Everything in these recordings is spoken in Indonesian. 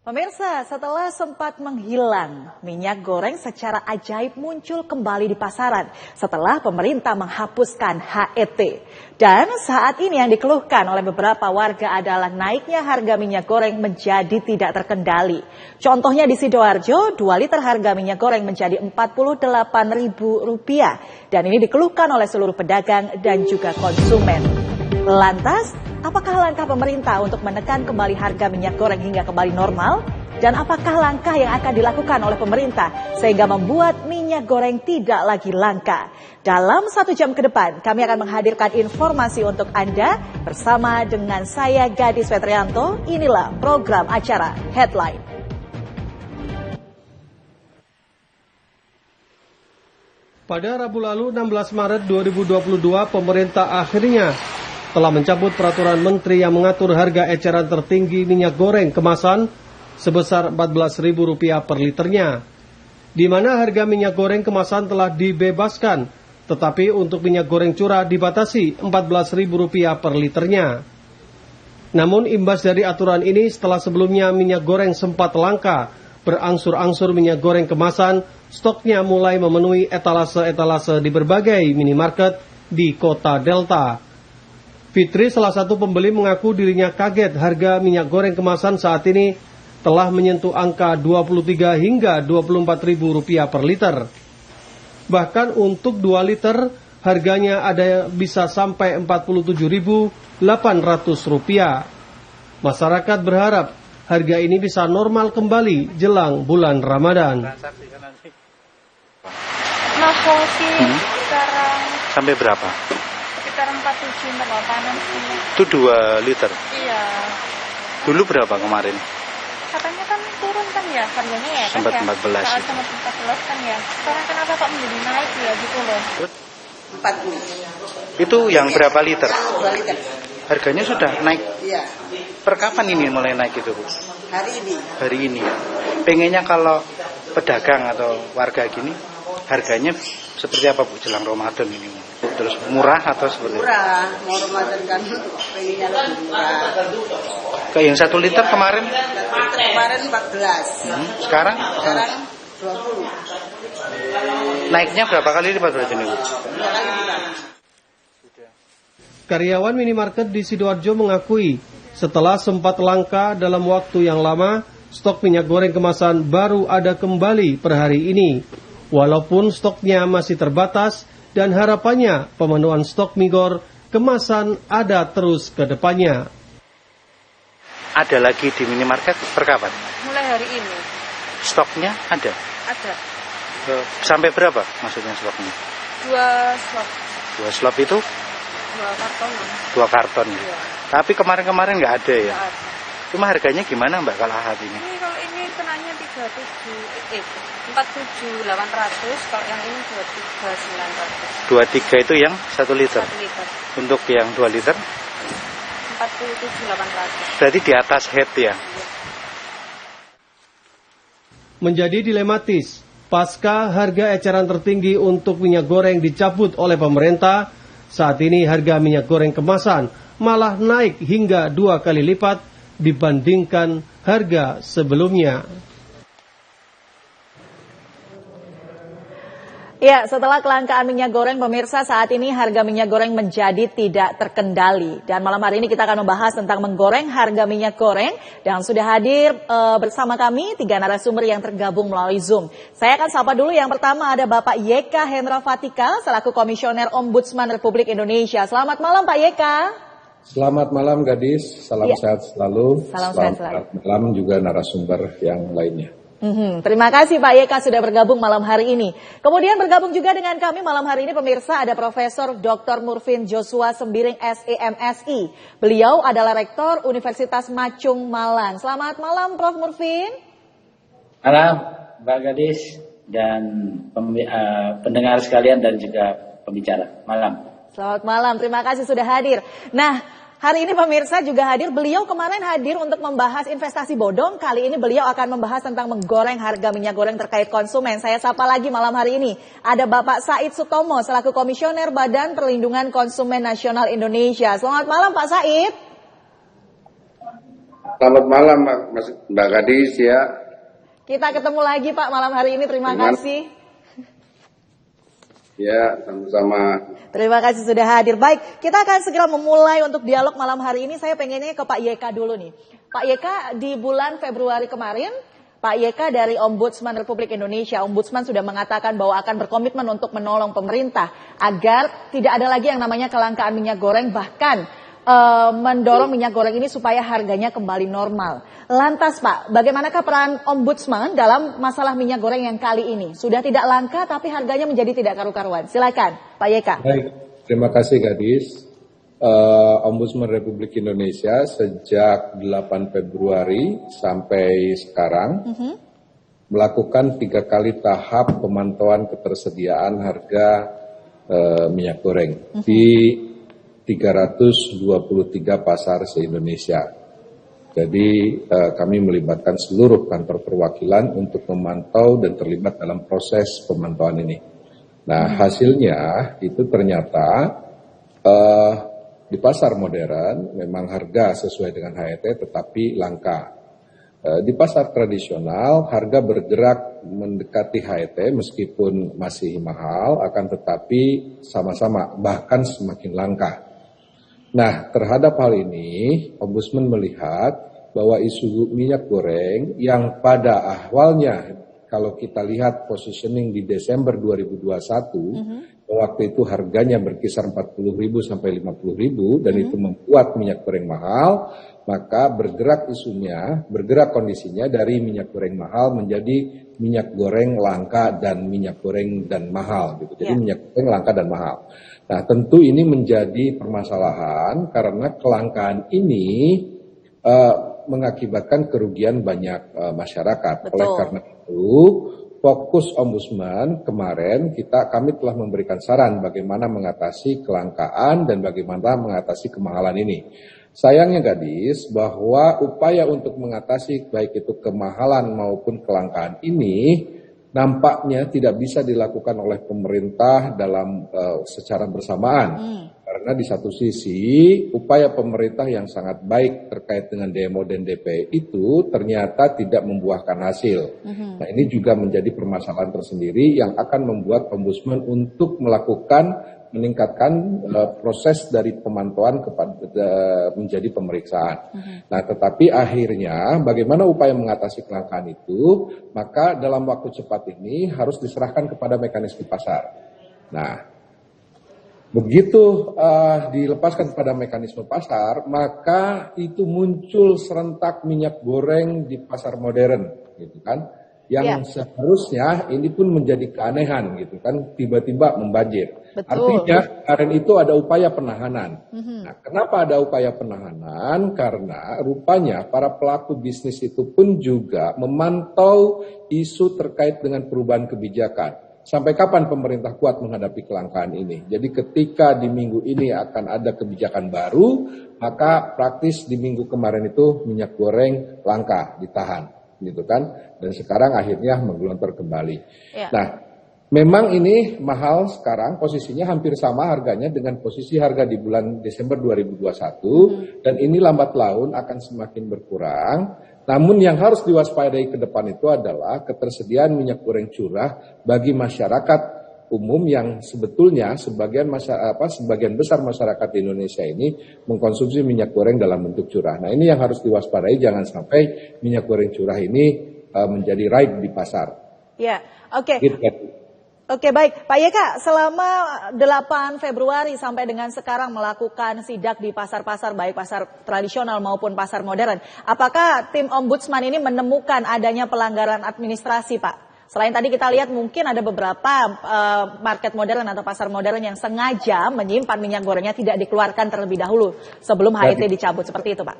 Pemirsa, setelah sempat menghilang, minyak goreng secara ajaib muncul kembali di pasaran setelah pemerintah menghapuskan HET. Dan saat ini yang dikeluhkan oleh beberapa warga adalah naiknya harga minyak goreng menjadi tidak terkendali. Contohnya di Sidoarjo, 2 liter harga minyak goreng menjadi Rp48.000 dan ini dikeluhkan oleh seluruh pedagang dan juga konsumen. Lantas, apakah langkah pemerintah untuk menekan kembali harga minyak goreng hingga kembali normal? Dan apakah langkah yang akan dilakukan oleh pemerintah sehingga membuat minyak goreng tidak lagi langka? Dalam 1 jam ke depan, kami akan menghadirkan informasi untuk Anda bersama dengan saya Gadis Fetrianto. Inilah program acara Headline. Pada Rabu lalu 16 Maret 2022, pemerintah akhirnya telah mencabut peraturan menteri yang mengatur harga eceran tertinggi minyak goreng kemasan sebesar Rp14.000 per liternya, di mana harga minyak goreng kemasan telah dibebaskan, tetapi untuk minyak goreng curah dibatasi Rp14.000 per liternya. Namun imbas dari aturan ini setelah sebelumnya minyak goreng sempat langka, berangsur-angsur minyak goreng kemasan stoknya mulai memenuhi etalase-etalase di berbagai minimarket di kota Delta. Fitri, salah satu pembeli, mengaku dirinya kaget harga minyak goreng kemasan saat ini telah menyentuh angka Rp23 hingga Rp24.000 per liter. Bahkan untuk 2 liter harganya ada bisa sampai Rp47.800. Masyarakat berharap harga ini bisa normal kembali jelang bulan Ramadan. Sekarang sampai berapa? sekitar 47-48 sih. Itu 2 liter? Iya. Dulu berapa kemarin? Katanya kan turun kan ya harganya ya. Sempat kan 14. Saat sempat 14 kan ya. Sekarang kenapa kok menjadi naik ya gitu loh. 40. Itu yang berapa liter? 2 liter. Harganya sudah naik? Iya. Per kapan ini mulai naik itu, Bu? Hari ini. Hari ini. Pengennya kalau pedagang atau warga gini, harganya seperti apa, Bu, jelang Ramadan ini? Terus murah atau seperti? Murah, mau Ramadan kan pengennya lebih murah. Kayak yang 1 liter kemarin? Kemarin 14. Sekarang? Sekarang 20. Naiknya berapa kali lipat berarti ini, Bu? 2 kali lipat. Karyawan minimarket di Sidoarjo mengakui setelah sempat langka dalam waktu yang lama, stok minyak goreng kemasan baru ada kembali per hari ini. Walaupun stoknya masih terbatas dan harapannya pemenuhan stok migor kemasan ada terus ke depannya. Ada lagi di minimarket per kapan? Mulai hari ini. Stoknya ada? Ada. Sampai berapa maksudnya stoknya? 2 slot. 2 slop itu? 2 karton. 2 karton. Iya. Tapi kemarin-kemarin nggak ada ya? Nggak ada. Cuma harganya gimana, Mbak, kalau hari ini? Ini kalau ini kenanya 47.800, kalau yang ini 23.900. 23 itu yang 1 liter? 1 liter. Untuk yang 2 liter? 47.800. Berarti di atas head ya? Menjadi dilematis, pasca harga eceran tertinggi untuk minyak goreng dicabut oleh pemerintah, saat ini harga minyak goreng kemasan malah naik hingga 2 kali lipat dibandingkan harga sebelumnya. Ya, setelah kelangkaan minyak goreng, pemirsa, saat ini harga minyak goreng menjadi tidak terkendali. Dan malam hari ini kita akan membahas tentang menggoreng harga minyak goreng. Dan sudah hadir bersama kami 3 narasumber yang tergabung melalui Zoom. Saya akan sapa dulu. Yang pertama ada Bapak YK Hendra Fatika, selaku Komisioner Ombudsman Republik Indonesia. Selamat malam Pak YK. Selamat malam Gadis, salam sehat selalu. Salam sehat selalu. Selamat malam juga narasumber yang lainnya. Terima kasih Pak YK sudah bergabung malam hari ini. Kemudian bergabung juga dengan kami malam hari ini pemirsa ada Profesor Dr. Murfin Joshua Sembiring SEMSI. Beliau adalah Rektor Universitas Macung Malang. Selamat malam Prof. Murfin. Malam Mbak Gadis dan pendengar sekalian dan juga pembicara. Malam. Selamat malam, terima kasih sudah hadir. Nah, hari ini pemirsa juga hadir, beliau kemarin hadir untuk membahas investasi bodong. Kali ini beliau akan membahas tentang menggoreng harga minyak goreng terkait konsumen. Saya sapa lagi malam hari ini. Ada Bapak Said Sutomo selaku Komisioner Badan Perlindungan Konsumen Nasional Indonesia. Selamat malam Pak Said. Selamat malam Mbak Gadis ya. Kita ketemu lagi Pak malam hari ini, terima kasih. Ya, sama-sama. Terima kasih sudah hadir. Baik, kita akan segera memulai untuk dialog malam hari ini. Saya pengennya ke Pak YK dulu nih. Pak YK, di bulan Februari kemarin, Pak YK dari Ombudsman Republik Indonesia, Ombudsman sudah mengatakan bahwa akan berkomitmen untuk menolong pemerintah agar tidak ada lagi yang namanya kelangkaan minyak goreng, bahkan mendorong minyak goreng ini supaya harganya kembali normal. Lantas Pak, bagaimanakah peran Ombudsman dalam masalah minyak goreng yang kali ini? Sudah tidak langka tapi harganya menjadi tidak karu-karuan. Silakan Pak YK. Baik, terima kasih Gadis. Ombudsman Republik Indonesia sejak 8 Februari sampai sekarang melakukan 3 kali tahap pemantauan ketersediaan harga minyak goreng di 323 pasar se-Indonesia. Jadi kami melibatkan seluruh kantor perwakilan untuk memantau dan terlibat dalam proses pemantauan ini. Nah hasilnya itu ternyata di pasar modern memang harga sesuai dengan HET tetapi langka. Di pasar tradisional harga bergerak mendekati HET meskipun masih mahal akan tetapi sama-sama bahkan semakin langka. Nah, terhadap hal ini, Ombudsman melihat bahwa isu minyak goreng yang pada awalnya, kalau kita lihat positioning di Desember 2021, waktu itu harganya berkisar 40.000 sampai 50.000 dan itu membuat minyak goreng mahal, maka bergerak kondisinya dari minyak goreng mahal menjadi minyak goreng langka dan minyak goreng dan mahal gitu. Jadi minyak goreng langka dan mahal. Nah, tentu ini menjadi permasalahan karena kelangkaan ini mengakibatkan kerugian banyak masyarakat. Betul. Oleh karena itu, fokus Ombudsman kemarin kami telah memberikan saran bagaimana mengatasi kelangkaan dan bagaimana mengatasi kemahalan ini. Sayangnya Gadis, bahwa upaya untuk mengatasi baik itu kemahalan maupun kelangkaan ini nampaknya tidak bisa dilakukan oleh pemerintah dalam secara bersamaan. Karena di satu sisi upaya pemerintah yang sangat baik terkait dengan demo dan DP itu ternyata tidak membuahkan hasil. Nah ini juga menjadi permasalahan tersendiri yang akan membuat Ombudsman untuk meningkatkan proses dari pemantauan menjadi pemeriksaan. Nah, tetapi akhirnya bagaimana upaya mengatasi kelangkaan itu, maka dalam waktu cepat ini harus diserahkan kepada mekanisme pasar. Nah, begitu dilepaskan kepada mekanisme pasar, maka itu muncul serentak minyak goreng di pasar modern, gitu kan? Yang seharusnya ini pun menjadi keanehan gitu kan, tiba-tiba membanjir. Betul. Artinya kemarin itu ada upaya penahanan. Nah, kenapa ada upaya penahanan? Karena rupanya para pelaku bisnis itu pun juga memantau isu terkait dengan perubahan kebijakan. Sampai kapan pemerintah kuat menghadapi kelangkaan ini? Jadi ketika di minggu ini akan ada kebijakan baru, maka praktis di minggu kemarin itu minyak goreng langka, ditahan. Gitu kan, dan sekarang akhirnya menggelontor kembali. Nah, memang ini mahal sekarang, posisinya hampir sama harganya dengan posisi harga di bulan Desember 2021, dan ini lambat laun akan semakin berkurang. Namun yang harus diwaspadai ke depan itu adalah ketersediaan minyak goreng curah bagi masyarakat umum yang sebetulnya sebagian besar masyarakat di Indonesia ini mengkonsumsi minyak goreng dalam bentuk curah. Nah ini yang harus diwaspadai, jangan sampai minyak goreng curah ini menjadi raib di pasar. Ya, oke. Gitu. Oke, baik. Pak YK, selama 8 Februari sampai dengan sekarang melakukan sidak di pasar-pasar, baik pasar tradisional maupun pasar modern, apakah tim Ombudsman ini menemukan adanya pelanggaran administrasi, Pak? Selain tadi kita lihat mungkin ada beberapa market modern atau pasar modern yang sengaja menyimpan minyak gorengnya tidak dikeluarkan terlebih dahulu sebelum HET dicabut, seperti itu Pak.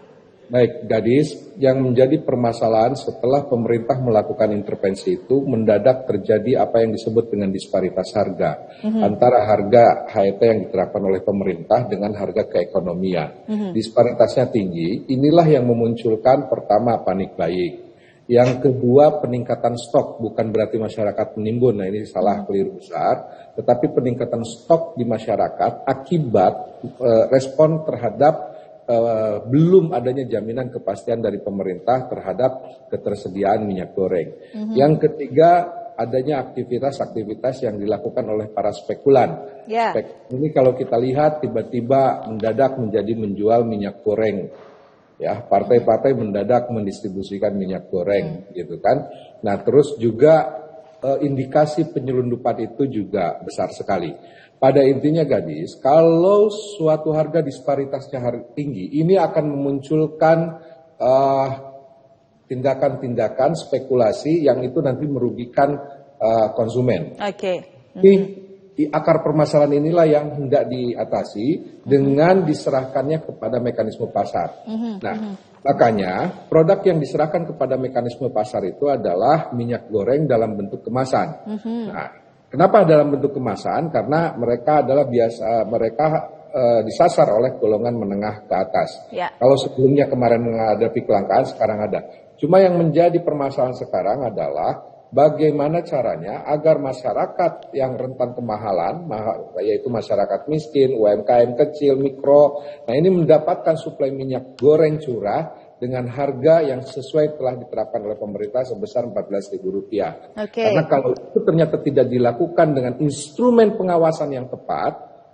Baik, Gadis, yang menjadi permasalahan setelah pemerintah melakukan intervensi itu mendadak terjadi apa yang disebut dengan disparitas harga antara harga HET yang diterapkan oleh pemerintah dengan harga keekonomian. Disparitasnya tinggi, inilah yang memunculkan pertama panik buying. Yang kedua peningkatan stok, bukan berarti masyarakat menimbun, nah ini salah keliru besar, tetapi peningkatan stok di masyarakat akibat respon terhadap belum adanya jaminan kepastian dari pemerintah terhadap ketersediaan minyak goreng. Yang ketiga, adanya aktivitas-aktivitas yang dilakukan oleh para spekulan. Ini kalau kita lihat tiba-tiba mendadak menjadi menjual minyak goreng. Ya, partai-partai mendadak mendistribusikan minyak goreng gitu kan. Nah, terus juga indikasi penyelundupan itu juga besar sekali. Pada intinya gadis, kalau suatu harga disparitasnya tinggi, ini akan memunculkan tindakan-tindakan spekulasi yang itu nanti merugikan konsumen. Di akar permasalahan inilah yang hendak diatasi dengan diserahkannya kepada mekanisme pasar. Nah, makanya produk yang diserahkan kepada mekanisme pasar itu adalah minyak goreng dalam bentuk kemasan. Nah, kenapa dalam bentuk kemasan? Karena mereka adalah disasar oleh golongan menengah ke atas. Kalau sebelumnya kemarin menghadapi kelangkaan, sekarang ada. Cuma yang menjadi permasalahan sekarang adalah bagaimana caranya agar masyarakat yang rentan kemahalan, yaitu masyarakat miskin, UMKM kecil, mikro, nah ini mendapatkan suplai minyak goreng curah dengan harga yang sesuai telah diterapkan oleh pemerintah sebesar Rp14.000. Karena kalau itu ternyata tidak dilakukan dengan instrumen pengawasan yang tepat,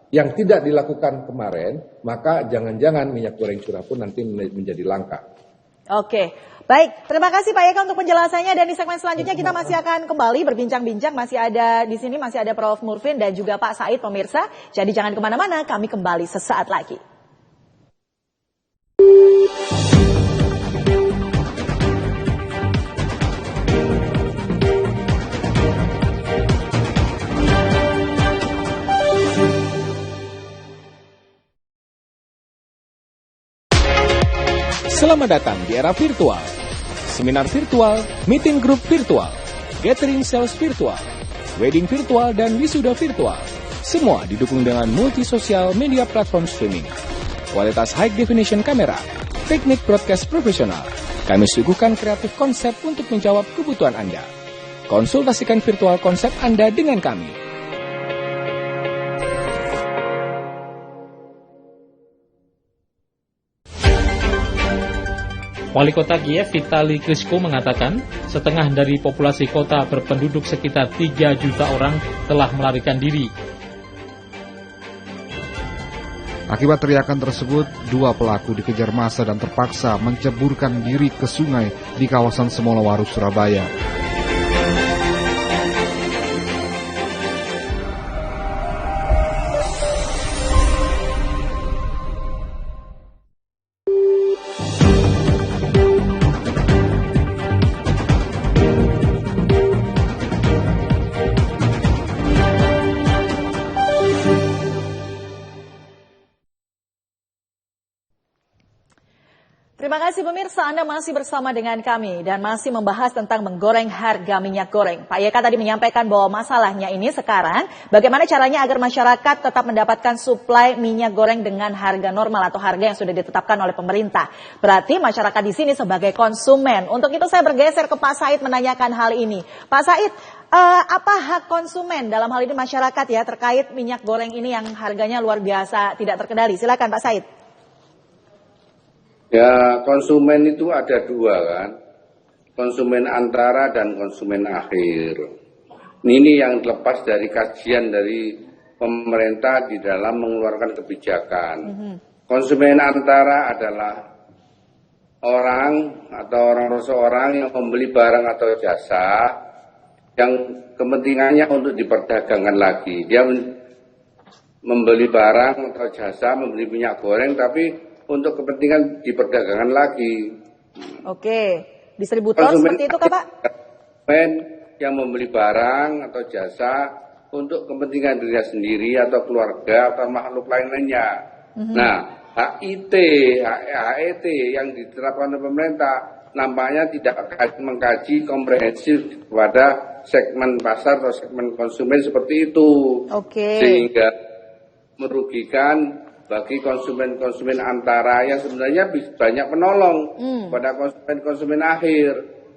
yang tidak dilakukan kemarin, maka jangan-jangan minyak goreng curah pun nanti menjadi langka. Baik, terima kasih Pak Eka untuk penjelasannya, dan di segmen selanjutnya kita masih akan kembali berbincang-bincang. Masih ada di sini, masih ada Prof. Murfin dan juga Pak Said, pemirsa. Jadi jangan kemana-mana, kami kembali sesaat lagi. Selamat datang di era virtual. Seminar virtual, meeting group virtual, gathering sales virtual, wedding virtual, dan wisuda virtual. Semua didukung dengan multi sosial media platform streaming. Kualitas high definition kamera, teknik broadcast profesional. Kami suguhkan kreatif konsep untuk menjawab kebutuhan Anda. Konsultasikan virtual konsep Anda dengan kami. Wali Kota Kiev Vitali Klitschko mengatakan setengah dari populasi kota berpenduduk sekitar 3 juta orang telah melarikan diri. Akibat teriakan tersebut, 2 pelaku dikejar massa dan terpaksa menceburkan diri ke sungai di kawasan Semolawaru, Surabaya. Terima kasih pemirsa, Anda masih bersama dengan kami dan masih membahas tentang menggoreng harga minyak goreng. Pak Yeka tadi menyampaikan bahwa masalahnya ini sekarang bagaimana caranya agar masyarakat tetap mendapatkan suplai minyak goreng dengan harga normal atau harga yang sudah ditetapkan oleh pemerintah. Berarti masyarakat di sini sebagai konsumen. Untuk itu saya bergeser ke Pak Said menanyakan hal ini. Pak Said, apa hak konsumen dalam hal ini masyarakat ya terkait minyak goreng ini yang harganya luar biasa tidak terkendali? Silakan Pak Said. Ya, konsumen itu ada 2 kan, konsumen antara dan konsumen akhir. Ini yang lepas dari kajian dari pemerintah di dalam mengeluarkan kebijakan. Konsumen antara adalah orang atau orang seseorang yang membeli barang atau jasa yang kepentingannya untuk diperdagangkan lagi. Dia membeli barang atau jasa, membeli minyak goreng, tapi untuk kepentingan diperdagangkan lagi. Distributor seperti itu Kak Pak? Konsumen yang membeli barang atau jasa untuk kepentingan dirinya sendiri atau keluarga atau makhluk lainnya. Nah, HIT yang diterapkan oleh pemerintah nampaknya tidak mengkaji komprehensif kepada segmen pasar atau segmen konsumen seperti itu. Sehingga merugikan bagi konsumen-konsumen antara yang sebenarnya banyak menolong pada konsumen-konsumen akhir,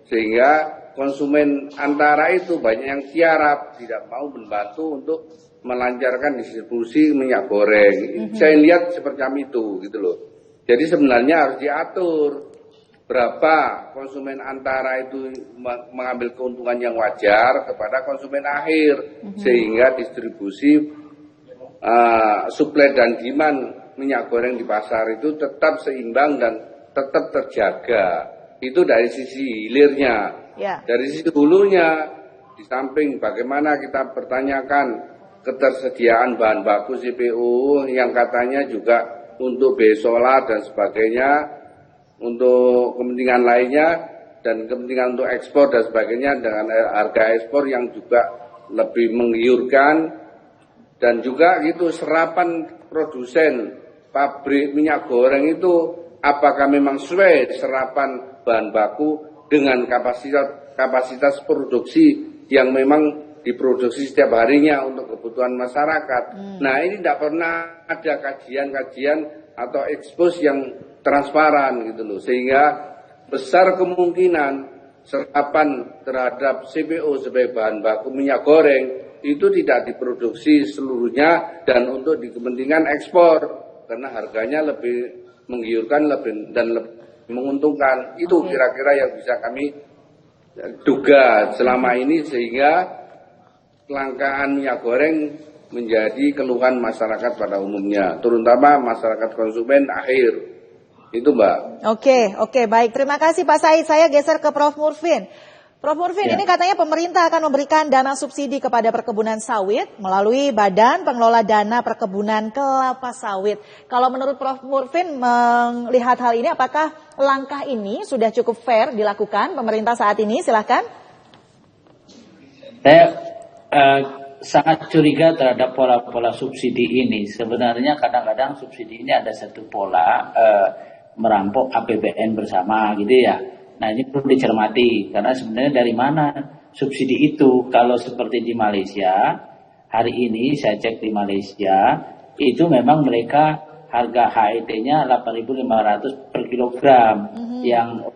sehingga konsumen antara itu banyak yang tiarap, tidak mau membantu untuk melancarkan distribusi minyak goreng. Saya lihat seperti itu gitu loh. Jadi sebenarnya harus diatur berapa konsumen antara itu mengambil keuntungan yang wajar kepada konsumen akhir, sehingga distribusi supply dan demand minyak goreng di pasar itu tetap seimbang dan tetap terjaga. Itu dari sisi hilirnya. Dari sisi hulunya, di samping bagaimana kita pertanyakan ketersediaan bahan baku CPO yang katanya juga untuk besola dan sebagainya, untuk kepentingan lainnya dan kepentingan untuk ekspor dan sebagainya dengan harga ekspor yang juga lebih menggiurkan, dan juga gitu serapan produsen pabrik minyak goreng itu apakah memang sesuai serapan bahan baku dengan kapasitas produksi yang memang diproduksi setiap harinya untuk kebutuhan masyarakat. Nah, ini tidak pernah ada kajian-kajian atau ekspos yang transparan gitu loh, sehingga besar kemungkinan serapan terhadap CPO sebagai bahan baku minyak goreng itu tidak diproduksi seluruhnya dan untuk kepentingan ekspor karena harganya lebih menggiurkan dan lebih menguntungkan. Itu kira-kira yang bisa kami duga selama ini, sehingga kelangkaan minyak goreng menjadi keluhan masyarakat pada umumnya, terutama masyarakat konsumen akhir. Itu Mbak. Oke, baik. Terima kasih Pak Said. Saya geser ke Prof. Murfin. Prof. Murfin, ini katanya pemerintah akan memberikan dana subsidi kepada perkebunan sawit melalui Badan Pengelola Dana Perkebunan Kelapa Sawit. Kalau menurut Prof. Murfin melihat hal ini, apakah langkah ini sudah cukup fair dilakukan pemerintah saat ini? Silahkan. Saya sangat curiga terhadap pola-pola subsidi ini. Sebenarnya kadang-kadang subsidi ini ada satu pola merampok APBN bersama gitu ya. Nah, ini perlu dicermati karena sebenarnya dari mana subsidi itu. Kalau seperti di Malaysia, hari ini saya cek di Malaysia itu memang mereka harga HET-nya 8.500 per kilogram, yang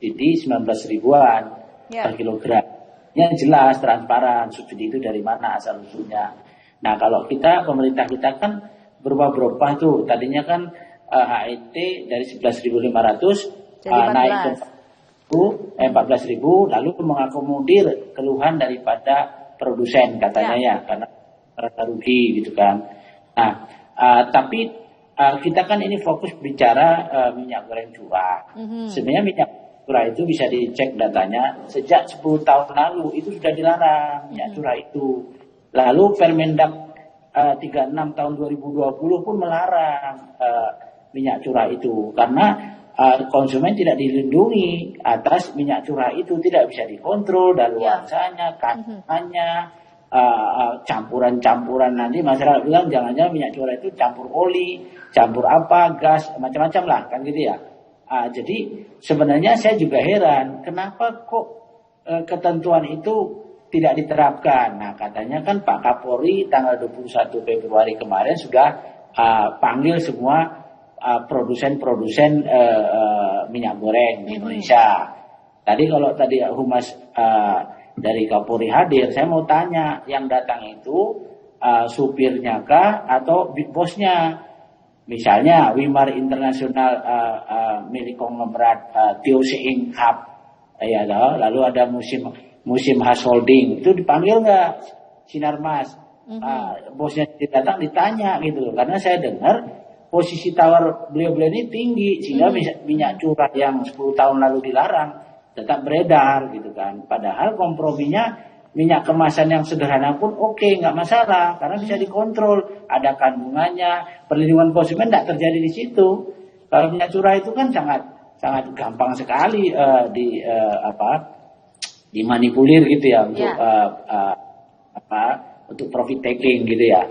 subsidi 19 ribuan per kilogram. Yang jelas transparan subsidi itu dari mana asal usulnya. Nah, kalau pemerintah kita kan berubah-berubah tuh. Tadinya kan HET dari 11.500 naik ke 14.000, lalu mengakomodir keluhan daripada produsen katanya ya karena rasa rugi gitu kan. Nah, tapi kita kan ini fokus bicara minyak goreng curah. Sebenarnya minyak curah itu bisa dicek datanya sejak 10 tahun lalu itu sudah dilarang minyak curah itu. Lalu Permendag 36 tahun 2020 pun melarang minyak curah itu karena konsumen tidak dilindungi atas minyak curah itu, tidak bisa dikontrol daluarsanya, kandungannya, campuran-campuran. Nanti masyarakat bilang jangan-jangan minyak curah itu campur oli, campur apa, gas, macam-macam lah kan gitu ya. Jadi sebenarnya saya juga heran kenapa kok ketentuan itu tidak diterapkan. Nah, katanya kan Pak Kapolri tanggal 21 Februari kemarin sudah panggil semua produsen-produsen minyak goreng di Indonesia. Tadi kalau Humas dari Kapolri hadir, saya mau tanya yang datang itu supirnya kah atau big bossnya? Misalnya Wimar Internasional milik konglomerat Tioseing Hub, ya lalu ada musim Has Holding, itu dipanggil nggak Sinarmas? Bosnya datang ditanya gitu, karena saya dengar posisi tawar beliau-beliau ini tinggi sehingga minyak curah yang 10 tahun lalu dilarang tetap beredar gitu kan. Padahal komprominya minyak kemasan yang sederhana pun oke, nggak masalah karena bisa dikontrol, ada kandungannya, perlindungan konsumen tidak terjadi di situ. Kalau minyak curah itu kan sangat gampang sekali dimanipulir gitu ya untuk untuk profit taking gitu ya.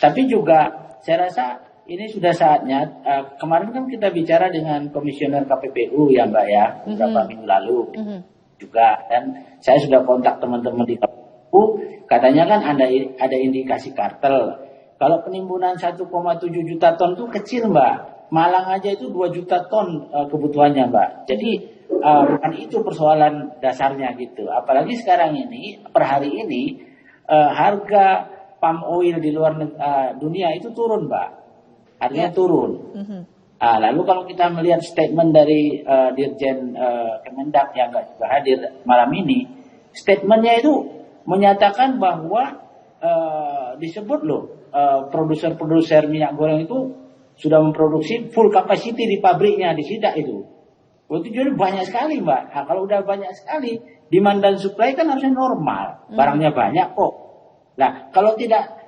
Tapi juga saya rasa ini sudah saatnya, kemarin kan kita bicara dengan komisioner KPPU ya Mbak ya, beberapa minggu lalu juga, dan saya sudah kontak teman-teman di KPPU, katanya kan ada indikasi kartel. Kalau penimbunan 1,7 juta ton itu kecil Mbak, Malang aja itu 2 juta ton kebutuhannya Mbak. Jadi bukan itu persoalan dasarnya gitu. Apalagi sekarang ini, per hari ini, harga palm oil di luar dunia itu turun Mbak. Harganya turun. Lalu kalau kita melihat statement dari Dirjen Kemendak yang nggak juga hadir malam ini, statementnya itu menyatakan bahwa disebut produser minyak goreng itu sudah memproduksi full capacity di pabriknya di Sidak itu. Itu jadi banyak sekali, Mbak. Nah, kalau udah banyak sekali, demand dan supply kan harusnya normal. Barangnya banyak kok. Nah, kalau tidak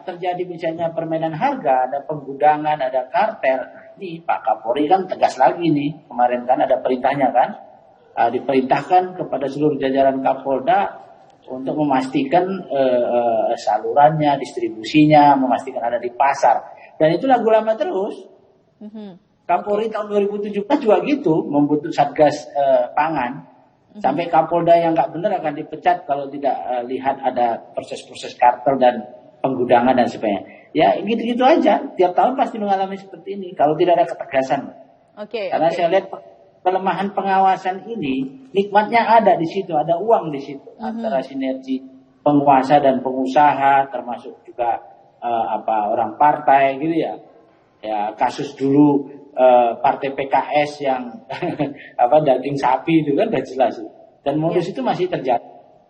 terjadi misalnya permainan harga, ada penggudangan, ada kartel. Ini Pak Kapolri kan tegas lagi nih. Kemarin kan ada perintahnya kan. Diperintahkan kepada seluruh jajaran Kapolda untuk memastikan salurannya, distribusinya, memastikan ada di pasar. Dan itu lagu lama terus. Kapolri tahun 2017 juga gitu, membentuk Satgas Pangan. Sampai Kapolda yang nggak benar akan dipecat kalau tidak lihat ada proses-proses kartel dan penggudangan dan sebagainya. Ya gitu-gitu aja. Tiap tahun pasti mengalami seperti ini kalau tidak ada ketegasan. Karena saya lihat pelemahan pengawasan ini, nikmatnya ada di situ, ada uang di situ. Antara sinergi penguasa dan pengusaha, termasuk juga orang partai gitu ya. Ya kasus dulu partai PKS yang daging sapi itu kan udah jelas. Dan modus itu masih terjadi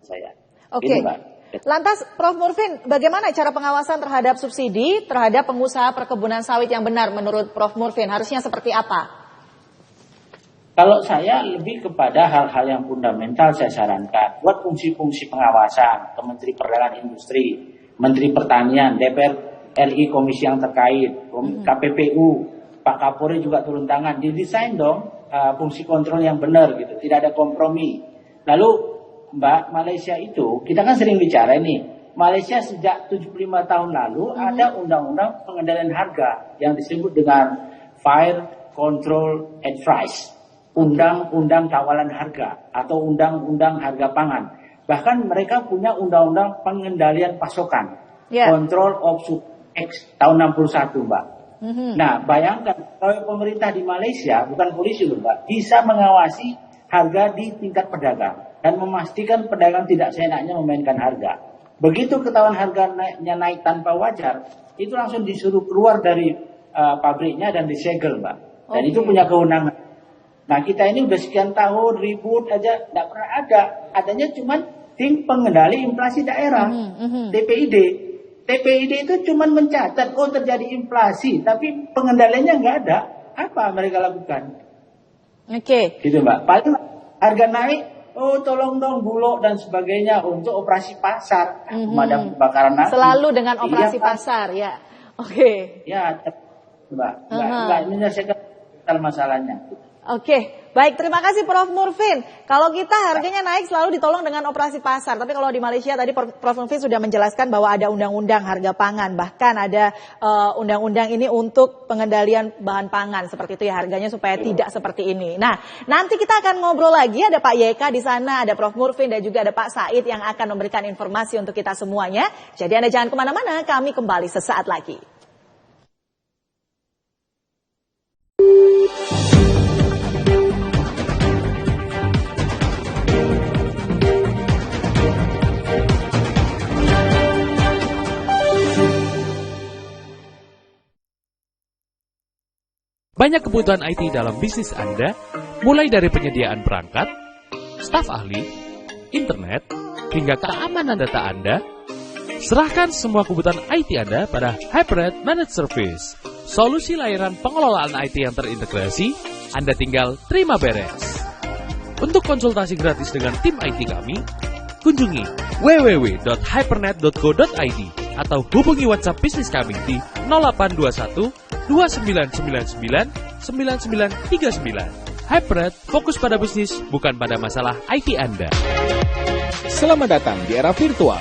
saya. Ini, Mbak. Lantas Prof Murfin, bagaimana cara pengawasan terhadap subsidi terhadap pengusaha perkebunan sawit yang benar menurut Prof Murfin? Harusnya seperti apa? Kalau saya lebih kepada hal-hal yang fundamental saya sarankan. Buat fungsi-fungsi pengawasan ke Menteri Perdagangan Industri, Menteri Pertanian, DPR RI komisi yang terkait, KPPU, Pak Kapolri juga turun tangan, didesain dong fungsi kontrol yang benar gitu, tidak ada kompromi. Lalu Mbak, Malaysia itu, kita kan sering bicara nih, Malaysia sejak 75 tahun lalu ada undang-undang pengendalian harga yang disebut dengan Fire Control and Price, undang-undang kawalan harga atau undang-undang harga pangan. Bahkan mereka punya undang-undang pengendalian pasokan, Control of Supply tahun 61, Mbak. Nah, bayangkan kalau pemerintah di Malaysia, bukan polisi loh, Mbak, bisa mengawasi harga di tingkat pedagang dan memastikan pedagang tidak seenaknya memainkan harga. Begitu ketahuan harganya naik tanpa wajar, itu langsung disuruh keluar dari pabriknya dan disegel, Mbak. Dan itu punya kewenangan. Nah, kita ini udah sekian tahun ribut aja, tidak pernah ada. Adanya cuma tim pengendali inflasi daerah, TPID. TPID itu cuma mencatat, terjadi inflasi, tapi pengendaliannya nggak ada. Apa mereka lakukan? Gitu, Mbak. Paling harga naik, tolong dong Bulog dan sebagainya untuk operasi pasar, pemadam kebakaran api. Selalu dengan operasi pasar, ya. Ya, Mbak. Nggak menyelesaikan masalahnya. Baik, terima kasih Prof Murfin. Kalau kita harganya naik selalu ditolong dengan operasi pasar. Tapi kalau di Malaysia tadi Prof Murfin sudah menjelaskan bahwa ada undang-undang harga pangan. Bahkan ada undang-undang ini untuk pengendalian bahan pangan. Seperti itu ya, harganya supaya tidak seperti ini. Nah, nanti kita akan ngobrol lagi. Ada Pak YK di sana, ada Prof Murfin dan juga ada Pak Said yang akan memberikan informasi untuk kita semuanya. Jadi Anda jangan kemana-mana, kami kembali sesaat lagi. Banyak kebutuhan IT dalam bisnis Anda, mulai dari penyediaan perangkat, staf ahli, internet, hingga keamanan data Anda. Serahkan semua kebutuhan IT Anda pada Hypernet Managed Service. Solusi layanan pengelolaan IT yang terintegrasi, Anda tinggal terima beres. Untuk konsultasi gratis dengan tim IT kami, kunjungi www.hypernet.co.id atau hubungi WhatsApp bisnis kami di 0821 2999 9939. Hypernet fokus pada bisnis, bukan pada masalah IT Anda. Selamat datang di era virtual.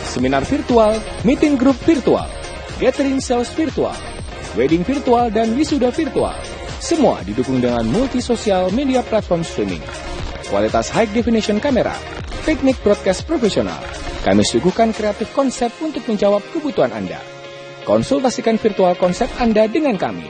Seminar virtual, meeting group virtual, gathering sales virtual, wedding virtual, dan wisuda virtual. Semua didukung dengan multi sosial media platform streaming. Kualitas high definition kamera, teknik broadcast profesional. Kami suguhkan kreatif konsep untuk menjawab kebutuhan Anda. Konsultasikan virtual konsep Anda dengan kami.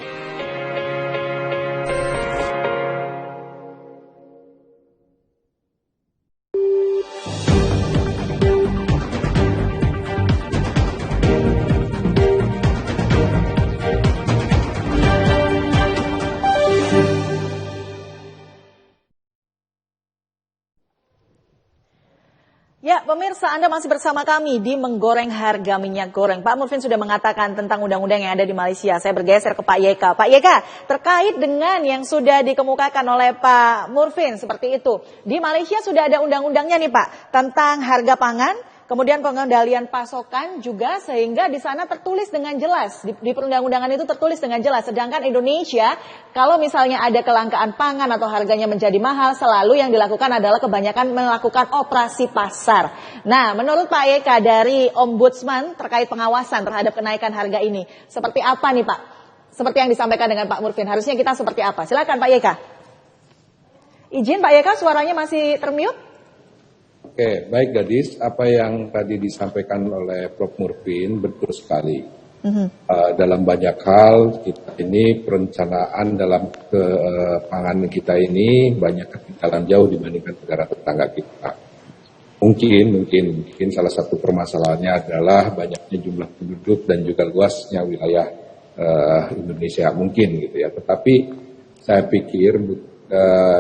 Ya, pemirsa, Anda masih bersama kami di Menggoreng Harga Minyak Goreng. Pak Murfin sudah mengatakan tentang undang-undang yang ada di Malaysia. Saya bergeser ke Pak YK. Pak YK, terkait dengan yang sudah dikemukakan oleh Pak Murfin seperti itu. Di Malaysia sudah ada undang-undangnya nih Pak, tentang harga pangan, kemudian pengendalian pasokan juga, sehingga di sana tertulis dengan jelas, di perundang-undangan itu tertulis dengan jelas. Sedangkan Indonesia, kalau misalnya ada kelangkaan pangan atau harganya menjadi mahal, selalu yang dilakukan adalah kebanyakan melakukan operasi pasar. Nah, menurut Pak YK dari Ombudsman terkait pengawasan terhadap kenaikan harga ini, seperti apa nih Pak? Seperti yang disampaikan dengan Pak Murfin, harusnya kita seperti apa? Silakan Pak YK. Izin Pak YK, suaranya masih termute. Oke, baik Gadis, apa yang tadi disampaikan oleh Prof. Murfin betul sekali. Dalam banyak hal, kita ini perencanaan dalam pangan kita ini banyak ketinggalan jauh dibandingkan negara tetangga kita. Mungkin salah satu permasalahannya adalah banyaknya jumlah penduduk dan juga luasnya wilayah Indonesia mungkin gitu ya. Tetapi saya pikir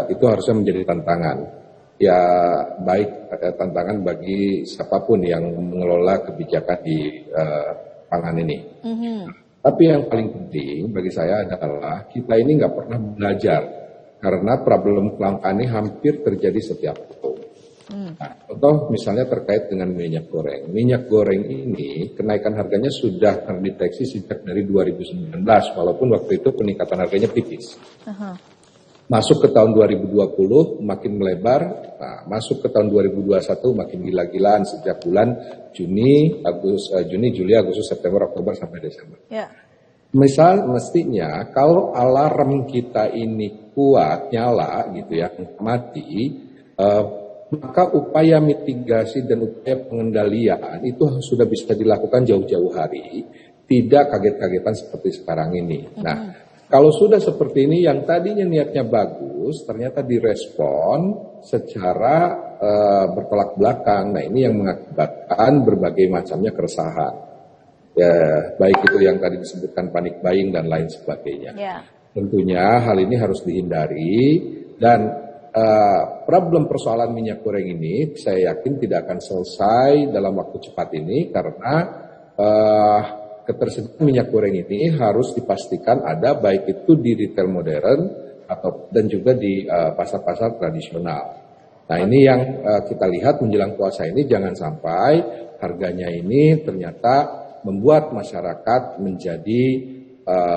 itu harusnya menjadi tantangan. Ya baik tantangan bagi siapapun yang mengelola kebijakan di pangan ini. Tapi yang paling penting bagi saya adalah kita ini nggak pernah belajar karena problem kelangkaan ini hampir terjadi setiap tahun. Nah, contoh misalnya terkait dengan minyak goreng. Minyak goreng ini kenaikan harganya sudah terdeteksi sejak dari 2019, walaupun waktu itu peningkatan harganya tipis. Masuk ke tahun 2020 makin melebar, nah, masuk ke tahun 2021 makin gila-gilaan sejak bulan Juni, Juli, Agustus, September, Oktober sampai Desember. Misal mestinya kalau alarm kita ini kuat nyala gitu ya, mati, maka upaya mitigasi dan upaya pengendalian itu sudah bisa dilakukan jauh-jauh hari, tidak kaget-kagetan seperti sekarang ini. Nah, kalau sudah seperti ini, yang tadinya niatnya bagus, ternyata direspon secara bertolak belakang. Nah, ini yang mengakibatkan berbagai macamnya keresahan. Ya, baik itu yang tadi disebutkan panic buying dan lain sebagainya. Tentunya hal ini harus dihindari dan problem persoalan minyak goreng ini saya yakin tidak akan selesai dalam waktu cepat ini karena ketersediaan minyak goreng ini harus dipastikan ada baik itu di retail modern dan juga di pasar-pasar tradisional. Nah ini yang kita lihat menjelang puasa ini jangan sampai harganya ini ternyata membuat masyarakat menjadi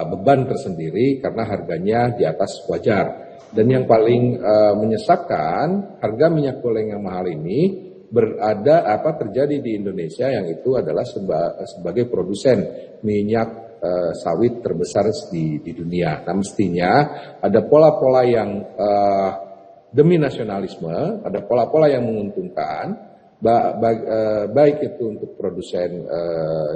beban tersendiri karena harganya di atas wajar. Dan yang paling menyesakkan harga minyak goreng yang mahal ini terjadi di Indonesia yang itu adalah sebagai produsen minyak sawit terbesar di dunia. Nah mestinya ada pola-pola yang demi nasionalisme, ada pola-pola yang menguntungkan baik itu untuk produsen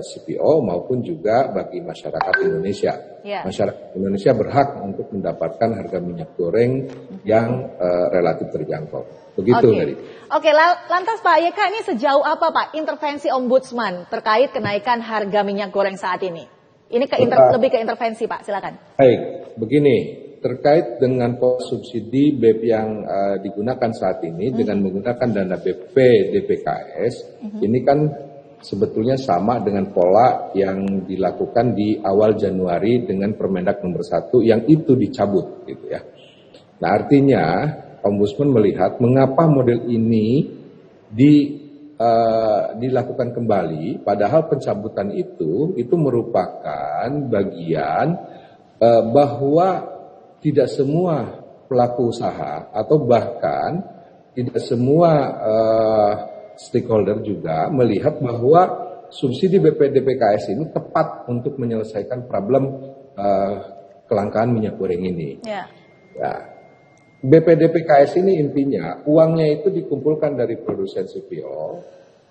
CPO maupun juga bagi masyarakat Indonesia. Masyarakat Indonesia berhak untuk mendapatkan harga minyak goreng yang relatif terjangkau. Begitu tadi. Oke, lantas Pak YK ini sejauh apa Pak intervensi Ombudsman terkait kenaikan harga minyak goreng saat ini? Ini lebih ke intervensi Pak, silakan. Baik, begini, terkait dengan subsidi BEP yang digunakan saat ini dengan menggunakan dana BP DPKS, ini kan sebetulnya sama dengan pola yang dilakukan di awal Januari dengan Permendak nomor 1 yang itu dicabut gitu ya. Nah artinya Ombudsman melihat mengapa model ini dilakukan kembali, padahal pencabutan itu merupakan bagian bahwa tidak semua pelaku usaha atau bahkan tidak semua stakeholder juga melihat bahwa subsidi BPDPKS ini tepat untuk menyelesaikan problem kelangkaan minyak goreng ini. Ya. BPDPKS ini intinya uangnya itu dikumpulkan dari produsen CPO,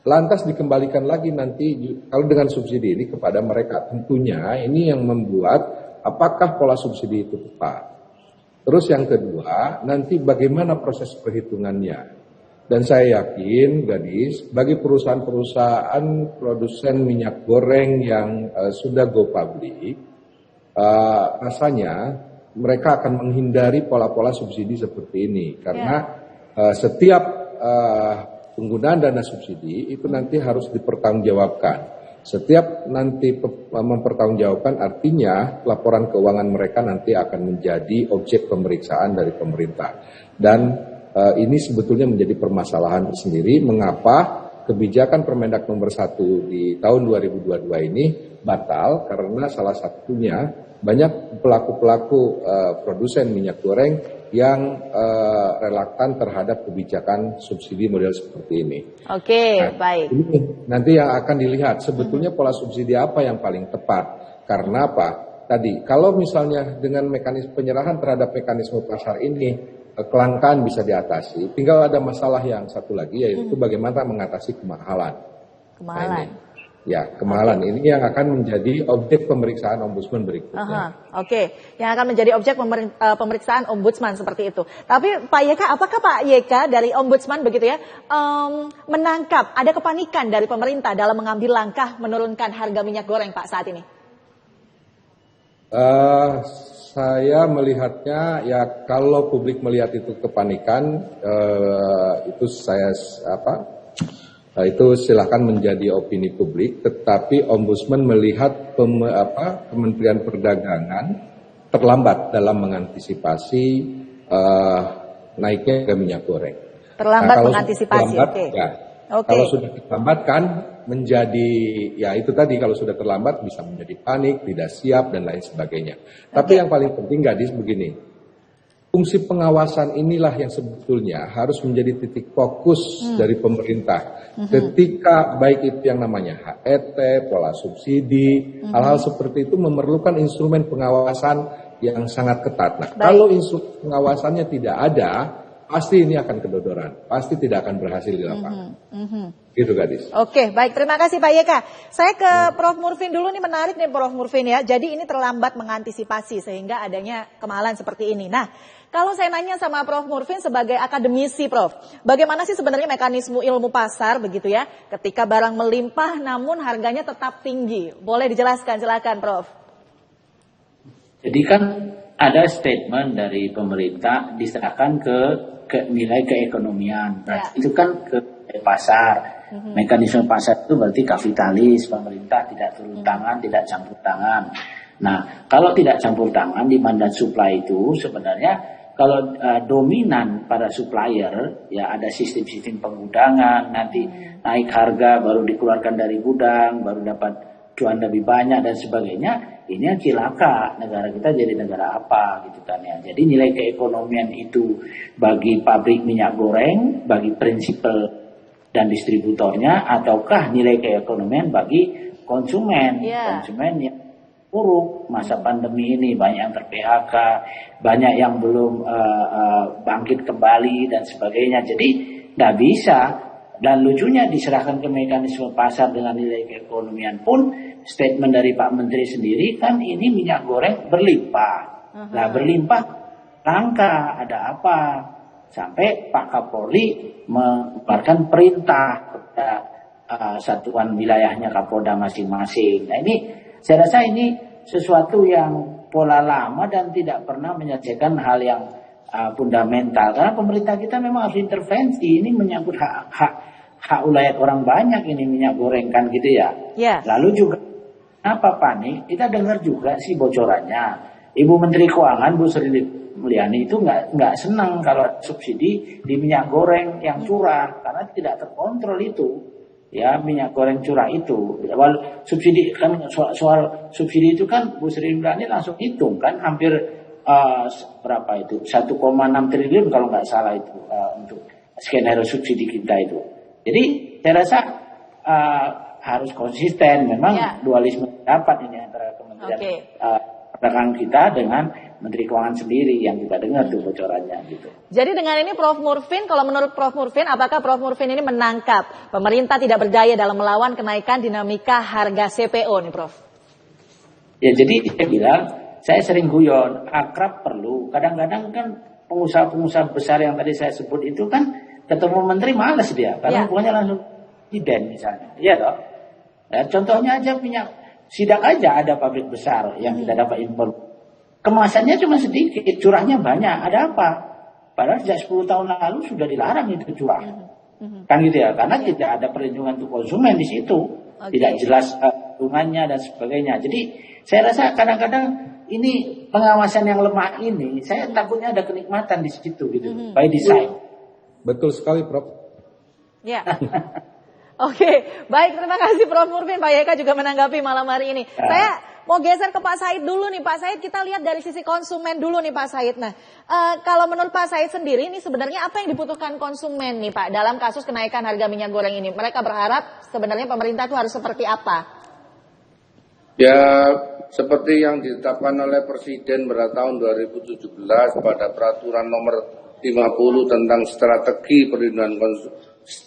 lantas dikembalikan lagi nanti kalau dengan subsidi ini kepada mereka. Tentunya ini yang membuat apakah pola subsidi itu tepat. Terus yang kedua, nanti bagaimana proses perhitungannya. Dan saya yakin, Gadis, bagi perusahaan-perusahaan produsen minyak goreng yang sudah go public, rasanya mereka akan menghindari pola-pola subsidi seperti ini. Karena setiap penggunaan dana subsidi itu nanti harus dipertanggungjawabkan. Setiap nanti mempertanggungjawabkan artinya laporan keuangan mereka nanti akan menjadi objek pemeriksaan dari pemerintah. Dan ini sebetulnya menjadi permasalahan tersendiri mengapa kebijakan Permendak nomor 1 di tahun 2022 ini batal karena salah satunya banyak pelaku-pelaku produsen minyak goreng yang relaktan terhadap kebijakan subsidi model seperti ini. Oke, baik. Ini nanti yang akan dilihat sebetulnya pola subsidi apa yang paling tepat. Karena apa? Tadi, kalau misalnya dengan mekanisme penyerahan terhadap mekanisme pasar ini, kelangkaan bisa diatasi. Tinggal ada masalah yang satu lagi, yaitu bagaimana mengatasi kemahalan. Kemahalan. Ya, kemahalan ini yang akan menjadi objek pemeriksaan ombudsman berikutnya. Oke, yang akan menjadi objek pemeriksaan ombudsman seperti itu. Tapi Pak YK, apakah Pak YK dari ombudsman begitu ya, menangkap ada kepanikan dari pemerintah dalam mengambil langkah menurunkan harga minyak goreng Pak saat ini? Saya melihatnya ya kalau publik melihat itu kepanikan, itu saya itu silahkan menjadi opini publik, tetapi ombudsman melihat Kementerian Perdagangan terlambat dalam mengantisipasi naiknya harga minyak goreng. Terlambat mengantisipasi, oke. Ya, kalau sudah terlambat kan menjadi, ya itu tadi kalau sudah terlambat bisa menjadi panik, tidak siap dan lain sebagainya. Tapi yang paling penting Gadis begini, fungsi pengawasan inilah yang sebetulnya harus menjadi titik fokus dari pemerintah. Ketika baik itu yang namanya HET, pola subsidi, hal-hal seperti itu memerlukan instrumen pengawasan yang sangat ketat. Nah, kalau instrumen pengawasannya tidak ada, pasti ini akan kedodoran, pasti tidak akan berhasil di lapangan. Gitu Gadis. Oke, baik, terima kasih Pak YK. Saya ke Prof. Murfin dulu nih, menarik nih Prof. Murfin ya. Jadi ini terlambat mengantisipasi sehingga adanya kemahalan seperti ini. Nah, kalau saya nanya sama Prof. Murfin sebagai akademisi Prof, bagaimana sih sebenarnya mekanisme ilmu pasar begitu ya, ketika barang melimpah namun harganya tetap tinggi? Boleh dijelaskan, silakan Prof. Jadi kan ada statement dari pemerintah diserahkan ke nilai keekonomian. Itu kan ke pasar. Mekanisme pasar itu berarti kapitalis, pemerintah tidak turun tangan, tidak campur tangan. Nah, kalau tidak campur tangan di mandat supply itu sebenarnya kalau dominan pada supplier, ya ada sistem-sistem pengudangan, nanti naik harga baru dikeluarkan dari gudang, baru dapat cuan lebih banyak dan sebagainya, ini yang cilaka negara kita jadi negara apa gitu kan ya. Jadi nilai keekonomian itu bagi pabrik minyak goreng, bagi prinsipal dan distributornya, ataukah nilai keekonomian bagi konsumen, konsumen yang buruk masa pandemi ini, banyak yang ter-PHK, banyak yang belum bangkit kembali dan sebagainya. Jadi tidak bisa. Dan lucunya diserahkan ke mekanisme pasar dengan nilai keekonomian pun statement dari Pak Menteri sendiri kan ini minyak goreng berlimpah. Nah berlimpah langka, ada apa? Sampai Pak Kapolri mengeluarkan perintah kepada satuan wilayahnya Kapolda masing-masing. Nah ini saya rasa ini sesuatu yang pola lama dan tidak pernah menyelesaikan hal yang fundamental. Karena pemerintah kita memang harus intervensi. Ini menyangkut hak ulayat orang banyak ini minyak goreng kan gitu ya. Lalu juga apa panik? Kita dengar juga sih bocorannya. Ibu Menteri Keuangan Bu Sri Mulyani itu nggak senang kalau subsidi di minyak goreng yang curah karena tidak terkontrol itu. Ya minyak goreng curah itu. Awal subsidi kan soal subsidi itu kan Bu Sri Mulyani langsung hitung kan hampir berapa itu 1,6 triliun kalau nggak salah itu untuk skenario subsidi kita itu. Jadi saya rasa harus konsisten. Memang dualisme pendapat ini antara Kementerian Perdagangan kita dengan Menteri Keuangan sendiri yang kita dengar tuh bocorannya gitu. Jadi dengan ini Prof. Murfin, kalau menurut Prof. Murfin, apakah Prof. Murfin ini menangkap pemerintah tidak berdaya dalam melawan kenaikan dinamika harga CPO nih Prof? Ya jadi saya bilang, saya sering guyon, akrab perlu. Kadang-kadang kan pengusaha-pengusaha besar yang tadi saya sebut itu kan ketemu menteri males dia, karena pokoknya langsung presiden misalnya. Iya toh? Ya, contohnya aja minyak sidak aja ada pabrik besar yang kita dapat impor. Kemasannya cuma sedikit, curahnya banyak. Ada apa? Padahal sejak 10 tahun lalu sudah dilarang itu curah. Kan gitu ya, karena tidak ada perlindungan untuk konsumen di situ, tidak jelas perlindungannya dan sebagainya. Jadi saya rasa kadang-kadang ini pengawasan yang lemah ini, saya takutnya ada kenikmatan di situ gitu, by design. Betul sekali, Prof. Ya. Oke, baik, terima kasih Prof. Murfin. Pak Yeka juga menanggapi malam hari ini. Saya mau geser ke Pak Said dulu nih. Pak Said, kita lihat dari sisi konsumen dulu nih Pak Said. Nah, kalau menurut Pak Said sendiri ini sebenarnya apa yang dibutuhkan konsumen nih Pak dalam kasus kenaikan harga minyak goreng ini? Mereka berharap sebenarnya pemerintah itu harus seperti apa? Ya, seperti yang ditetapkan oleh Presiden pada tahun 2017 pada peraturan nomor 50 tentang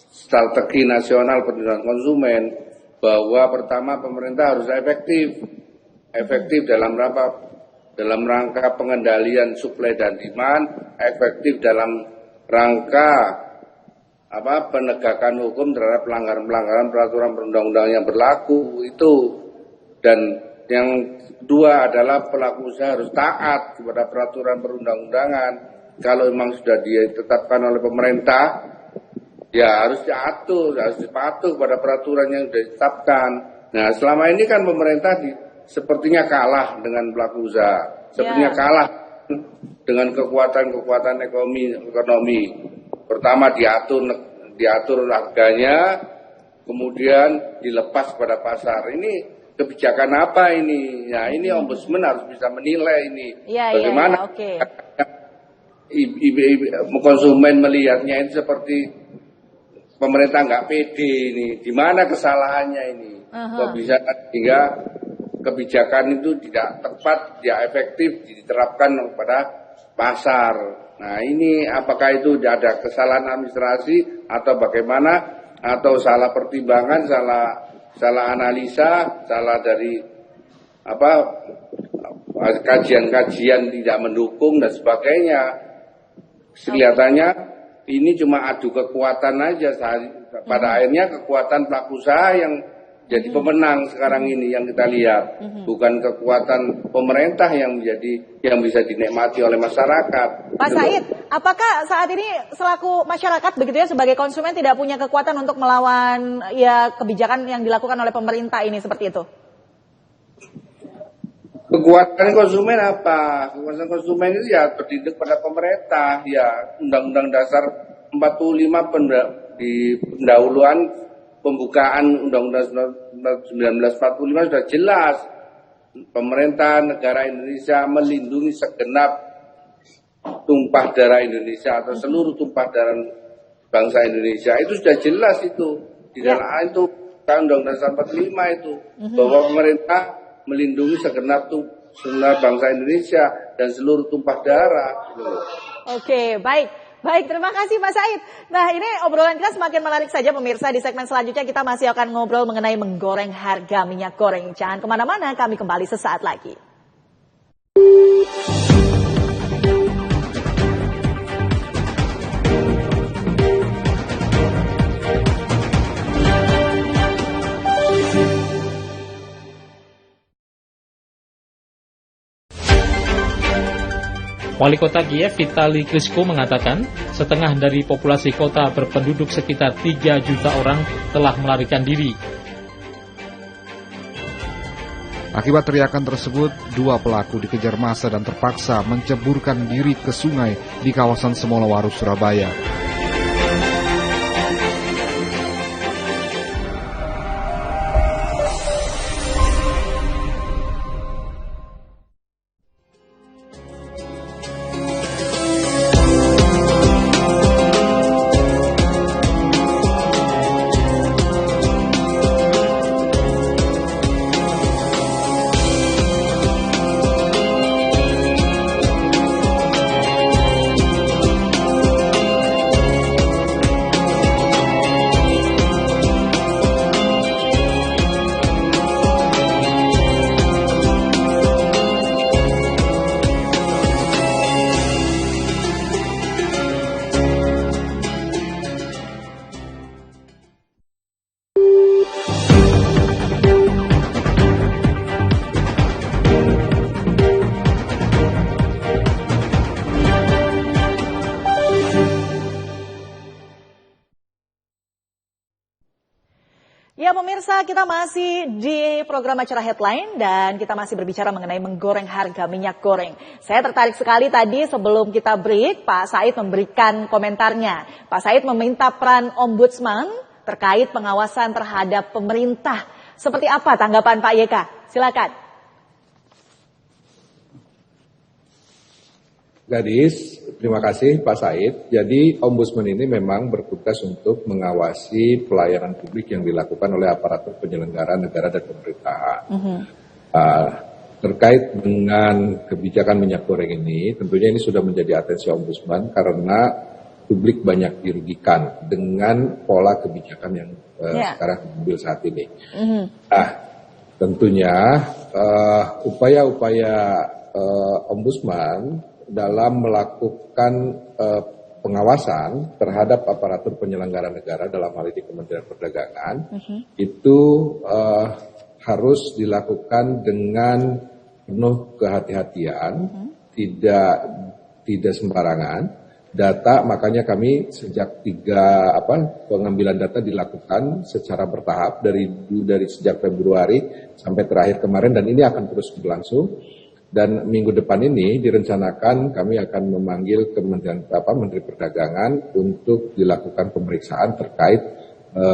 strategi nasional perlindungan konsumen, bahwa pertama pemerintah harus efektif dalam rangka pengendalian suplai dan demand, efektif dalam rangka penegakan hukum terhadap pelanggaran peraturan perundang-undangan yang berlaku itu, dan yang kedua adalah pelaku usaha harus taat kepada peraturan perundang-undangan. Kalau memang sudah ditetapkan oleh pemerintah, ya harus diatur, harus dipatuh pada peraturan yang sudah ditetapkan. Nah, selama ini kan pemerintah sepertinya kalah dengan pelaku usaha, sepertinya kalah dengan kekuatan ekonomi. Pertama diatur harganya, kemudian dilepas pada pasar. Ini kebijakan apa ini? Ya, ini Ombudsman harus bisa menilai ini. Bagaimana konsumen melihatnya itu seperti pemerintah nggak pede ini, di mana kesalahannya ini? Kok bisa sehingga kebijakan itu tidak tepat, tidak efektif diterapkan kepada pasar. Nah, ini apakah itu ada kesalahan administrasi atau bagaimana, atau salah pertimbangan, salah analisa, salah dari kajian-kajian tidak mendukung dan sebagainya. Kelihatannya ini cuma adu kekuatan aja. Pada akhirnya kekuatan pelaku usaha yang jadi pemenang sekarang ini yang kita lihat, bukan kekuatan pemerintah yang bisa dinikmati oleh masyarakat. Pak Said, apakah saat ini selaku masyarakat begitu ya, sebagai konsumen tidak punya kekuatan untuk melawan kebijakan yang dilakukan oleh pemerintah ini seperti itu? Kekuatan konsumen apa? Kekuatan konsumen itu ya berdiri pada pemerintah. Ya, Undang-Undang Dasar 45 di pendahuluan pembukaan Undang-Undang 1945 sudah jelas. Pemerintah negara Indonesia melindungi segenap tumpah darah Indonesia atau seluruh tumpah darah bangsa Indonesia. Itu sudah jelas itu. Di dalam itu Undang-Undang Dasar 45 itu, bahwa pemerintah melindungi segenap bangsa Indonesia dan seluruh tumpah darah. Oke, baik. Baik, terima kasih Pak Said. Nah, ini obrolan kita semakin menarik saja pemirsa. Di segmen selanjutnya kita masih akan ngobrol mengenai menggoreng harga minyak goreng. Jangan kemana-mana, kami kembali sesaat lagi. Wali Kota Kiev Vitali Klitschko mengatakan setengah dari populasi kota berpenduduk sekitar 3 juta orang telah melarikan diri. Akibat teriakan tersebut, 2 pelaku dikejar massa dan terpaksa menceburkan diri ke sungai di kawasan Semolawaru, Surabaya. Ya pemirsa, kita masih di program acara Headline dan kita masih berbicara mengenai menggoreng harga minyak goreng. Saya tertarik sekali tadi sebelum kita break, Pak Said memberikan komentarnya. Pak Said meminta peran Ombudsman terkait pengawasan terhadap pemerintah. Seperti apa tanggapan Pak YK? Silakan. Gadis, terima kasih Pak Said. Jadi Ombudsman ini memang bertugas untuk mengawasi pelayanan publik yang dilakukan oleh aparatur penyelenggara negara dan pemerintahan. Terkait dengan kebijakan minyak goreng ini, tentunya ini sudah menjadi atensi Ombudsman karena publik banyak dirugikan dengan pola kebijakan yang sekarang diambil saat ini. Nah, tentunya upaya-upaya Ombudsman dalam melakukan pengawasan terhadap aparatur penyelenggara negara dalam hal ini Kementerian Perdagangan itu harus dilakukan dengan penuh kehati-hatian, tidak sembarangan. Data, makanya kami sejak pengambilan data dilakukan secara bertahap dari sejak Februari sampai terakhir kemarin, dan ini akan terus berlangsung. Dan minggu depan ini direncanakan kami akan memanggil Menteri Perdagangan untuk dilakukan pemeriksaan terkait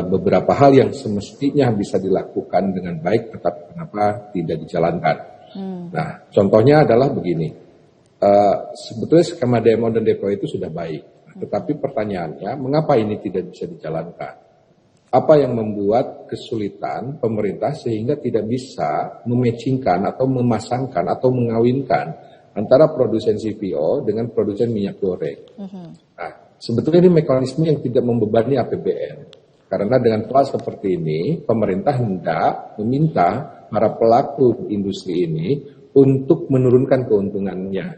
beberapa hal yang semestinya bisa dilakukan dengan baik, tetapi kenapa tidak dijalankan. Nah, contohnya adalah begini, sebetulnya skema demo dan depo itu sudah baik, tetapi pertanyaannya mengapa ini tidak bisa dijalankan? Apa yang membuat kesulitan pemerintah sehingga tidak bisa mematchingkan atau memasangkan atau mengawinkan antara produsen CPO dengan produsen minyak goreng. Nah, sebetulnya ini mekanisme yang tidak membebani APBN. Karena dengan pola seperti ini, pemerintah hendak meminta para pelaku industri ini untuk menurunkan keuntungannya,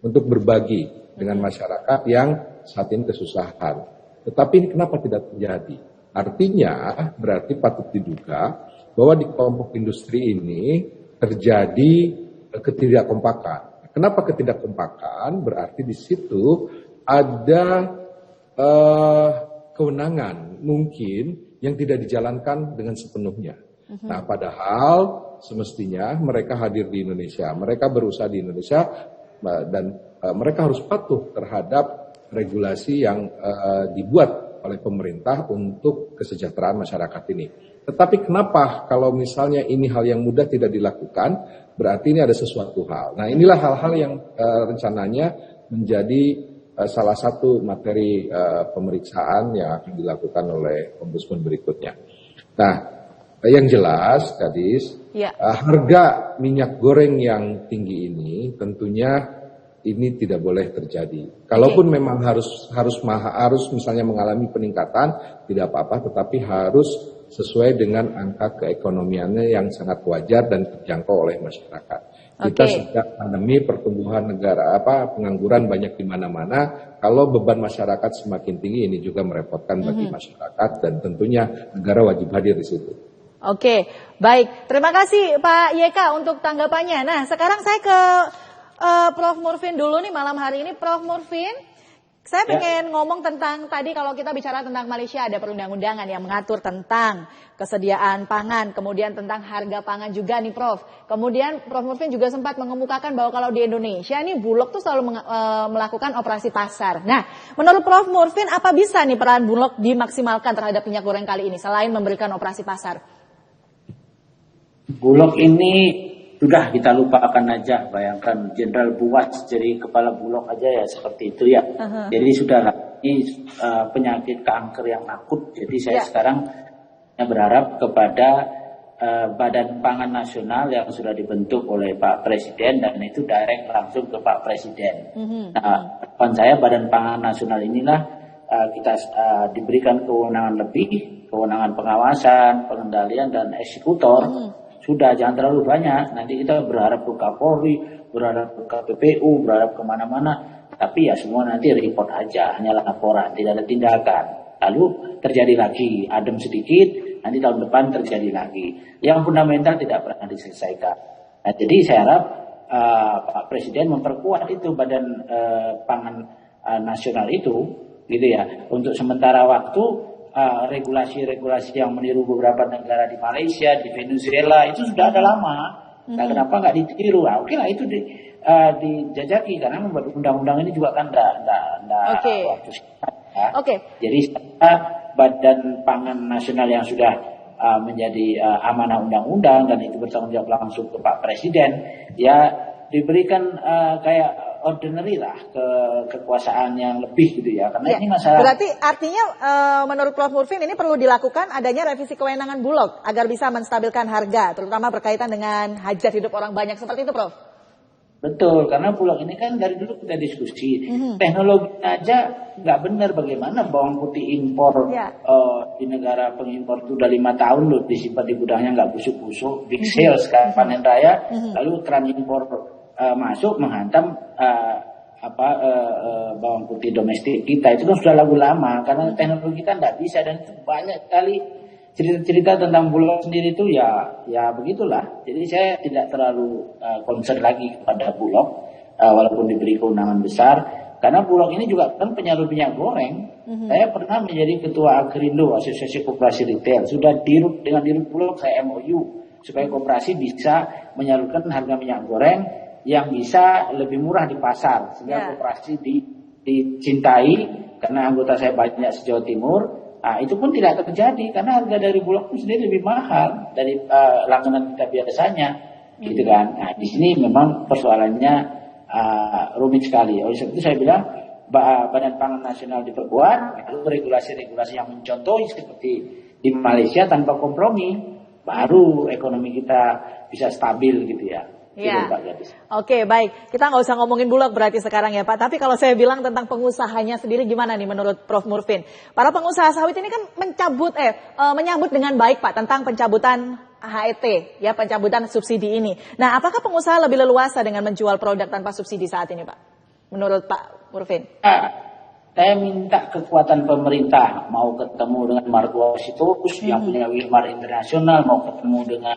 untuk berbagi dengan masyarakat yang saat ini kesusahan. Tetapi ini kenapa tidak terjadi? Artinya berarti patut diduga bahwa di kelompok industri ini terjadi ketidakkompakan. Kenapa ketidakkompakan? Berarti di situ ada kewenangan mungkin yang tidak dijalankan dengan sepenuhnya. Nah, padahal semestinya mereka hadir di Indonesia, mereka berusaha di Indonesia, dan mereka harus patuh terhadap regulasi yang dibuat oleh pemerintah untuk kesejahteraan masyarakat ini. Tetapi kenapa kalau misalnya ini hal yang mudah tidak dilakukan, berarti ini ada sesuatu hal. Nah, inilah hal-hal yang rencananya menjadi salah satu materi pemeriksaan yang akan dilakukan oleh Ombudsman berikutnya. Nah, yang jelas, Gadis, harga minyak goreng yang tinggi ini tentunya ini tidak boleh terjadi. Kalaupun memang harus misalnya mengalami peningkatan, tidak apa-apa, tetapi harus sesuai dengan angka keekonomiannya yang sangat wajar dan terjangkau oleh masyarakat. Kita sejak pandemi pertumbuhan pengangguran banyak di mana-mana. Kalau beban masyarakat semakin tinggi, ini juga merepotkan bagi masyarakat dan tentunya negara wajib hadir di situ. Oke, baik. Terima kasih Pak YK untuk tanggapannya. Nah, sekarang saya ke Prof. Murfin dulu nih malam hari ini. Prof. Murfin, saya pengen ngomong tentang tadi kalau kita bicara tentang Malaysia ada perundang-undangan yang mengatur tentang kesediaan pangan, kemudian tentang harga pangan juga nih Prof. Kemudian Prof. Murfin juga sempat mengemukakan bahwa kalau di Indonesia nih Bulog tuh selalu melakukan operasi pasar. Nah, menurut Prof. Murfin apa bisa nih peran Bulog dimaksimalkan terhadap minyak goreng kali ini selain memberikan operasi pasar? Bulog ini sudah kita lupakan aja, bayangkan Jenderal Buas jadi kepala Bulog aja ya seperti itu ya. Jadi sudah ini penyakit kanker yang akut. Jadi saya sekarang berharap kepada Badan Pangan Nasional yang sudah dibentuk oleh Pak Presiden dan itu direct langsung ke Pak Presiden. Nah, harapan saya Badan Pangan Nasional inilah kita diberikan kewenangan lebih, kewenangan pengawasan, pengendalian dan eksekutor. Sudah, jangan terlalu banyak. Nanti kita berharap ke Kapolri, berharap ke KPPU, berharap kemana-mana. Tapi ya semua nanti report aja, hanya laporan, tidak ada tindakan. Lalu terjadi lagi, adem sedikit, nanti tahun depan terjadi lagi. Yang fundamental tidak pernah diselesaikan. Nah, jadi saya harap Pak Presiden memperkuat itu Badan Pangan Nasional itu, gitu ya. Untuk sementara waktu regulasi-regulasi yang meniru beberapa negara di Malaysia, di Venezuela itu sudah ada lama. Nah, kenapa nggak ditiru? Nah, oke lah itu dijajaki karena membuat undang-undang ini juga kan enggak waktu ya. Jadi Badan Pangan Nasional yang sudah menjadi amanah undang-undang dan itu bertanggung jawab langsung ke Pak Presiden, ya diberikan kayak ordinary lah kekuasaan yang lebih gitu ya, karena ini masalah. Berarti artinya menurut Prof. Murfin ini perlu dilakukan adanya revisi kewenangan Bulog agar bisa menstabilkan harga, terutama berkaitan dengan hajat hidup orang banyak seperti itu, Prof. Betul, karena Bulog ini kan dari dulu kita diskusi teknologi aja nggak benar, bagaimana bawang putih impor di negara pengimpor itu udah 5 tahun loh disimpan di gudangnya nggak busuk-busuk, big sales kan panen raya, lalu keran impor masuk menghantam bawang putih domestik kita. Itu kan sudah lagu lama karena teknologi kita nggak bisa, dan itu banyak sekali cerita-cerita tentang Bulog sendiri itu ya begitulah. Jadi saya tidak terlalu concern lagi kepada Bulog walaupun diberi kewenangan besar, karena Bulog ini juga kan penyalur minyak goreng. Saya pernah menjadi ketua Agrindo, Asosiasi Koperasi Retail. Sudah dengan Dirut Bulog saya MOU supaya koperasi bisa menyalurkan harga minyak goreng yang bisa lebih murah di pasar sehingga koperasi dicintai, karena anggota saya banyak se-Jawa Timur. Itu pun tidak terjadi karena harga dari Bulog itu sendiri lebih mahal dari langganan kita biasanya, gitu kan. Nah, di sini memang persoalannya rumit sekali. Oleh sebab itu saya bilang Badan Pangan Nasional diperkuat, lalu regulasi-regulasi yang mencontohi seperti di Malaysia tanpa kompromi, baru ekonomi kita bisa stabil gitu ya. Ya. Oke, baik. Kita nggak usah ngomongin Bulog berarti sekarang ya Pak. Tapi kalau saya bilang tentang pengusahanya sendiri gimana nih menurut Prof. Murfin? Para pengusaha sawit ini kan menyambut dengan baik Pak tentang pencabutan HET, ya pencabutan subsidi ini. Nah, apakah pengusaha lebih leluasa dengan menjual produk tanpa subsidi saat ini Pak? Menurut Pak Murfin? Saya minta kekuatan pemerintah, mau ketemu dengan Margo Sitorus yang punya Wilmar Internasional, mau ketemu dengan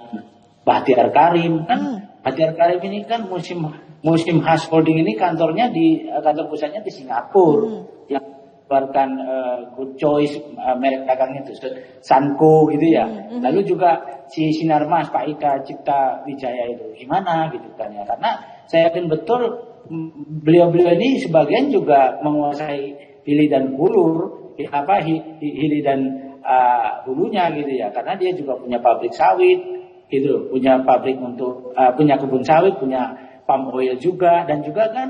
Bahtiar Karim kan. Bahtiar Karim ini kan musim khas holding ini kantor pusatnya di Singapura, yang keluarkan Good Choice merek dagangnya itu Sanko gitu ya. Lalu juga si Sinarmas Pak Ika Cipta Wijaya itu gimana gitu kan ya, karena saya yakin betul beliau-beliau ini sebagian juga menguasai hilir dan hulur, hilir dan hulunya gitu ya, karena dia juga punya pabrik sawit gitu, punya pabrik untuk punya kebun sawit, punya palm oil juga, dan juga kan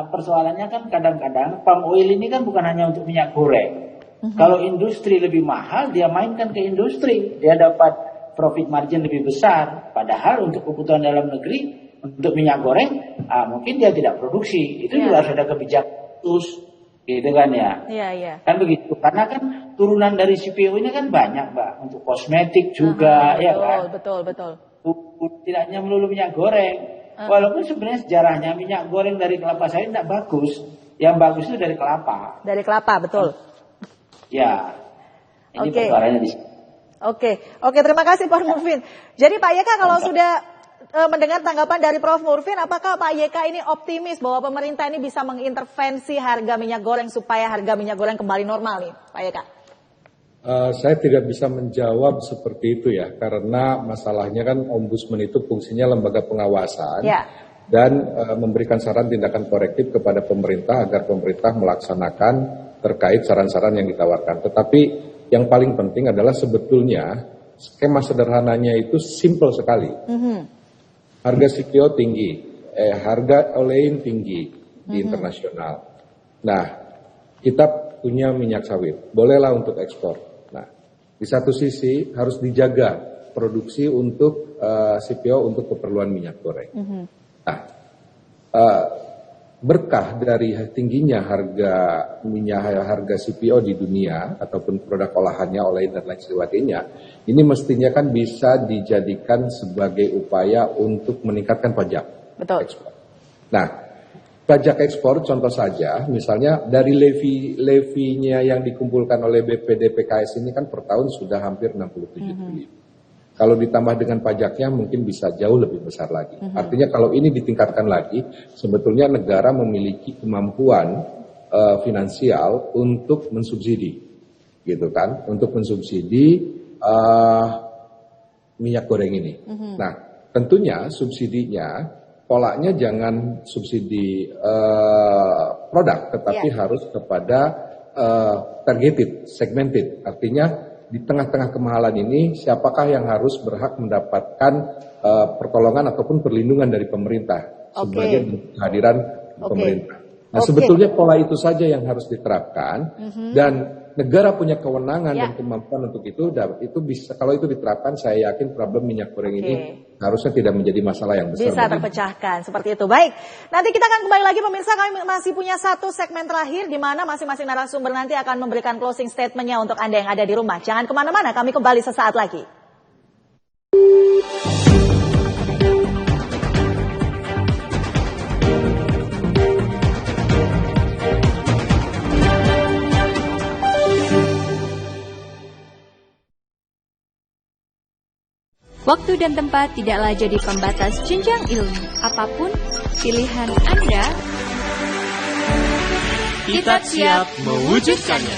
persoalannya kan kadang-kadang palm oil ini kan bukan hanya untuk minyak goreng. Kalau industri lebih mahal, dia mainkan ke industri, dia dapat profit margin lebih besar. Padahal untuk kebutuhan dalam negeri, untuk minyak goreng, mungkin dia tidak produksi. Itu juga harus ada kebijakan khusus, gitu kan ya. Kan begitu. Karena kan turunan dari CPO ini kan banyak, Mbak, untuk kosmetik juga, ya kan. Betul. Tidak hanya melulu minyak goreng. Walaupun sebenarnya sejarahnya minyak goreng dari kelapa sawit tidak bagus. Yang bagus itu dari kelapa. Dari kelapa, betul. Ya. Ini persoalannya di sini. Oke, terima kasih Prof. Murfin. Jadi Pak Yeka kalau sudah mendengar tanggapan dari Prof. Murfin, apakah Pak Yeka ini optimis bahwa pemerintah ini bisa mengintervensi harga minyak goreng supaya harga minyak goreng kembali normal nih, Pak Yeka? Saya tidak bisa menjawab seperti itu ya, karena masalahnya kan Ombudsman itu fungsinya lembaga pengawasan dan memberikan saran tindakan korektif kepada pemerintah agar pemerintah melaksanakan terkait saran-saran yang ditawarkan. Tetapi yang paling penting adalah sebetulnya skema sederhananya itu simple sekali. Harga CPO tinggi, harga olein tinggi di internasional. Nah, kita punya minyak sawit, bolehlah untuk ekspor. Nah, di satu sisi harus dijaga produksi untuk CPO untuk keperluan minyak goreng. Nah, berkah dari tingginya harga minyak, harga CPO di dunia ataupun produk olahannya, olein dan lain sebagainya, ini mestinya kan bisa dijadikan sebagai upaya untuk meningkatkan pajak ekspor. Nah, pajak ekspor contoh saja, misalnya dari levinya yang dikumpulkan oleh BPDPKS ini kan per tahun sudah hampir 67 triliun. Kalau ditambah dengan pajaknya mungkin bisa jauh lebih besar lagi. Artinya kalau ini ditingkatkan lagi, sebetulnya negara memiliki kemampuan finansial untuk mensubsidi, gitu kan, untuk mensubsidi minyak goreng ini. Nah, tentunya subsidinya polanya jangan subsidi produk, tetapi harus kepada targeted, segmented. Artinya di tengah-tengah kemahalan ini siapakah yang harus berhak mendapatkan pertolongan ataupun perlindungan dari pemerintah sebagai kehadiran pemerintah. Nah, sebetulnya pola itu saja yang harus diterapkan dan negara punya kewenangan dan kemampuan untuk itu bisa, kalau itu diterapkan, saya yakin problem minyak goreng ini harusnya tidak menjadi masalah yang besar. Bisa terpecahkan seperti itu. Baik, nanti kita akan kembali lagi pemirsa, kami masih punya satu segmen terakhir di mana masing-masing narasumber nanti akan memberikan closing statement-nya untuk Anda yang ada di rumah. Jangan kemana-mana, kami kembali sesaat lagi. Waktu dan tempat tidaklah jadi pembatas jenjang ilmu. Apapun pilihan Anda, kita siap mewujudkannya.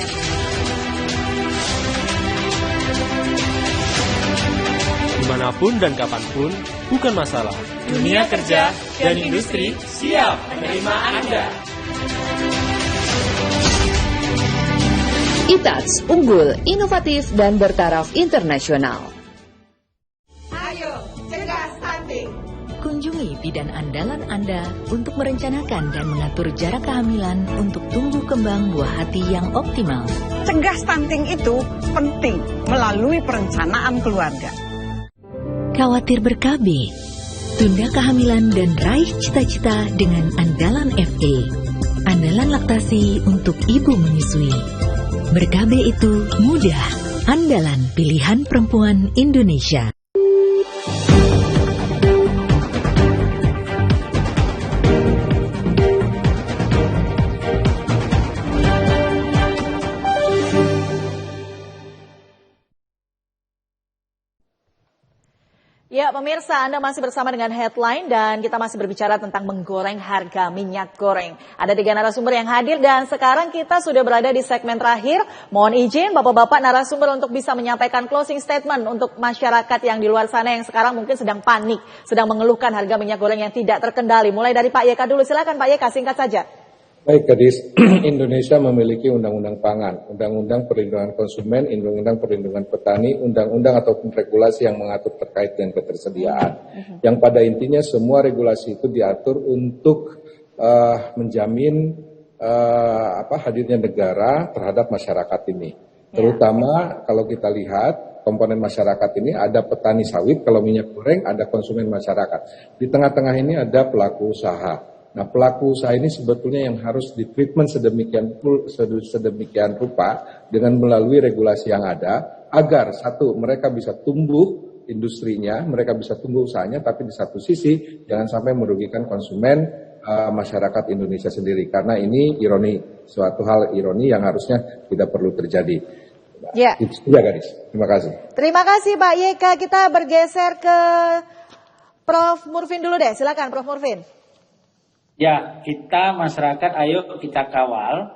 Dimanapun dan kapanpun, bukan masalah. Dunia kerja dan industri siap menerima Anda. ITATS, unggul, inovatif, dan bertaraf internasional. Kunjungi bidan andalan Anda untuk merencanakan dan mengatur jarak kehamilan untuk tumbuh kembang buah hati yang optimal. Cegah stunting itu penting melalui perencanaan keluarga. Khawatir ber-KB? Tunda kehamilan dan raih cita-cita dengan andalan FE. Andalan laktasi untuk ibu menyusui. Ber-KB itu mudah. Andalan pilihan perempuan Indonesia. Ya pemirsa, Anda masih bersama dengan Headline dan kita masih berbicara tentang menggoreng harga minyak goreng. Ada 3 narasumber yang hadir dan sekarang kita sudah berada di segmen terakhir. Mohon izin Bapak-Bapak narasumber untuk bisa menyampaikan closing statement untuk masyarakat yang di luar sana yang sekarang mungkin sedang panik, sedang mengeluhkan harga minyak goreng yang tidak terkendali. Mulai dari Pak Yeka dulu, silakan Pak Yeka, singkat saja. Baik, Gadis. Indonesia memiliki undang-undang pangan, undang-undang perlindungan konsumen, undang-undang perlindungan petani, undang-undang ataupun regulasi yang mengatur terkait dengan ketersediaan. Yang pada intinya semua regulasi itu diatur untuk menjamin hadirnya negara terhadap masyarakat ini. Terutama kalau kita lihat komponen masyarakat ini ada petani sawit, kalau minyak goreng ada konsumen masyarakat. Di tengah-tengah ini ada pelaku usaha. Nah, pelaku usaha ini sebetulnya yang harus ditreatment sedemikian rupa dengan melalui regulasi yang ada agar satu, mereka bisa tumbuh industrinya, mereka bisa tumbuh usahanya, tapi di satu sisi jangan sampai merugikan konsumen masyarakat Indonesia sendiri, karena ini ironi, suatu hal ironi yang harusnya tidak perlu terjadi. Ya. Itu saja, Gadis. Terima kasih. Terima kasih Pak Yeka. Kita bergeser ke Prof. Murfin dulu deh, silakan Prof. Murfin. Ya, kita masyarakat ayo kita kawal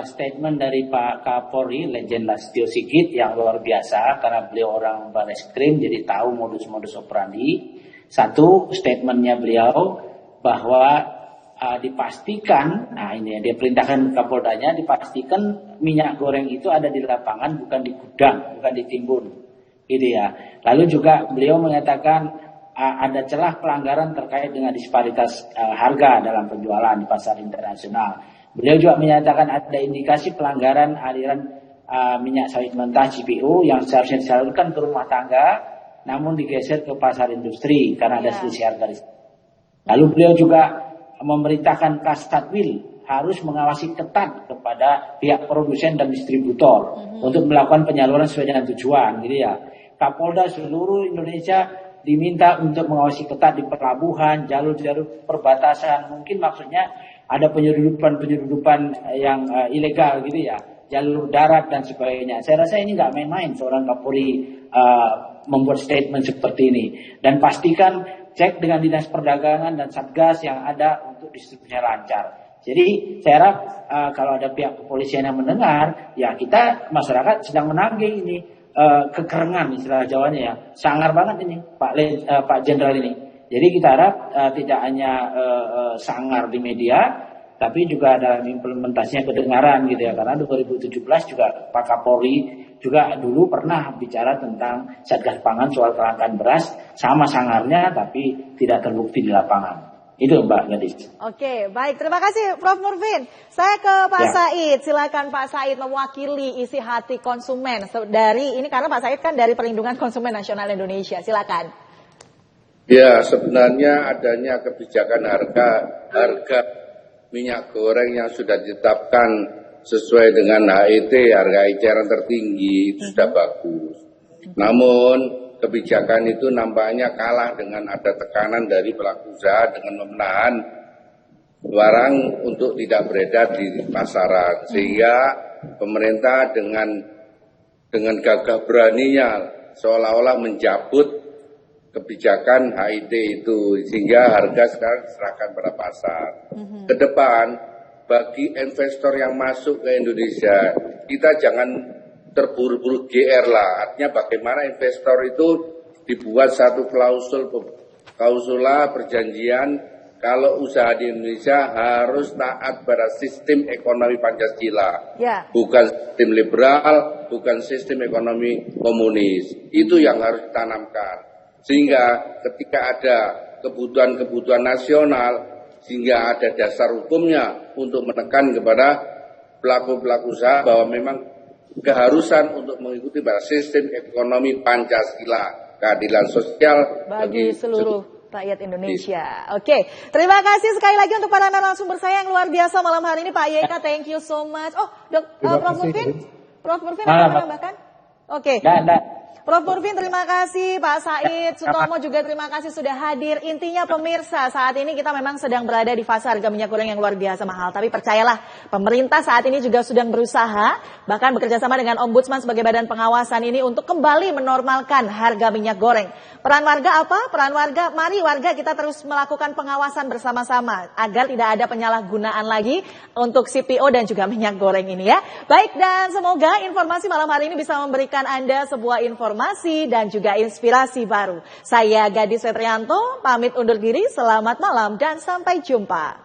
statement dari Pak Kapolri, Legend Lastio Sigit yang luar biasa karena beliau orang Barreskrim jadi tahu modus-modus operandi. Satu, statementnya beliau bahwa dipastikan, nah ini dia perintahkan Kapoldanya, dipastikan minyak goreng itu ada di lapangan bukan di gudang, bukan ditimbun, gitu ya. Lalu juga beliau mengatakan ada celah pelanggaran terkait dengan disparitas harga dalam penjualan di pasar internasional. Beliau juga menyatakan ada indikasi pelanggaran aliran minyak sawit mentah CPO yang seharusnya disalurkan ke rumah tangga, namun digeser ke pasar industri karena ada selisih harga. Lalu beliau juga memerintahkan Kasatwil harus mengawasi ketat kepada pihak produsen dan distributor untuk melakukan penyaluran sesuai dengan tujuan, gitu ya. Kapolda seluruh Indonesia diminta untuk mengawasi ketat di pelabuhan, jalur-jalur perbatasan. Mungkin maksudnya ada penyeludupan yang ilegal gitu ya, jalur darat dan sebagainya. Saya rasa ini nggak main-main seorang Kapolri membuat statement seperti ini. Dan pastikan cek dengan Dinas Perdagangan dan Satgas yang ada untuk distribusinya lancar. Jadi saya harap kalau ada pihak kepolisian yang mendengar, ya kita masyarakat sedang menagih ini kekerengan istilah Jawanya ya, sangar banget ini Pak Jenderal ini. Jadi kita harap tidak hanya sangar di media, tapi juga ada implementasinya kedengaran gitu ya. Karena 2017 juga Pak Kapolri juga dulu pernah bicara tentang Satgas Pangan soal kelangkaan beras, sama sangarnya tapi tidak terbukti di lapangan. Itu Mbak Gadis. Oke, baik. Terima kasih Prof. Nurvin. Saya ke Pak Said. Silakan Pak Said mewakili isi hati konsumen dari ini, karena Pak Said kan dari Perlindungan Konsumen Nasional Indonesia. Silakan. Ya, sebenarnya adanya kebijakan harga minyak goreng yang sudah ditetapkan sesuai dengan HET, harga eceran tertinggi, itu sudah bagus. Namun kebijakan itu nampaknya kalah dengan ada tekanan dari pelaku usaha dengan menahan barang untuk tidak beredar di pasaran, sehingga pemerintah dengan gagah beraninya seolah-olah mencabut kebijakan HIT itu, sehingga harga sekarang diserahkan pada pasar. Ke depan bagi investor yang masuk ke Indonesia, kita jangan terburu-buru GR lah. Artinya bagaimana investor itu dibuat satu klausula perjanjian kalau usaha di Indonesia harus taat pada sistem ekonomi Pancasila. Bukan sistem liberal, bukan sistem ekonomi komunis. Itu yang harus ditanamkan. Sehingga ketika ada kebutuhan-kebutuhan nasional, sehingga ada dasar hukumnya untuk menekan kepada pelaku-pelaku usaha bahwa memang keharusan untuk mengikuti pada sistem ekonomi Pancasila, keadilan sosial bagi seluruh rakyat Indonesia. Oke, terima kasih sekali lagi untuk para narasumber saya yang luar biasa malam hari ini, Pak Yeka, thank you so much. Oh, Prof. Nurvin ada menambahkan? Oke. Prof. Nurvin terima kasih, Pak Said Sutomo juga terima kasih sudah hadir. Intinya pemirsa, saat ini kita memang sedang berada di fase harga minyak goreng yang luar biasa mahal. Tapi percayalah, pemerintah saat ini juga sedang berusaha, bahkan bekerjasama dengan Ombudsman sebagai badan pengawasan ini untuk kembali menormalkan harga minyak goreng. Peran warga apa? Peran warga, mari warga kita terus melakukan pengawasan bersama-sama agar tidak ada penyalahgunaan lagi untuk CPO dan juga minyak goreng ini ya. Baik, dan semoga informasi malam hari ini bisa memberikan Anda sebuah informasi dan juga inspirasi baru. Saya Gadis Fetrianto, pamit undur diri, selamat malam dan sampai jumpa.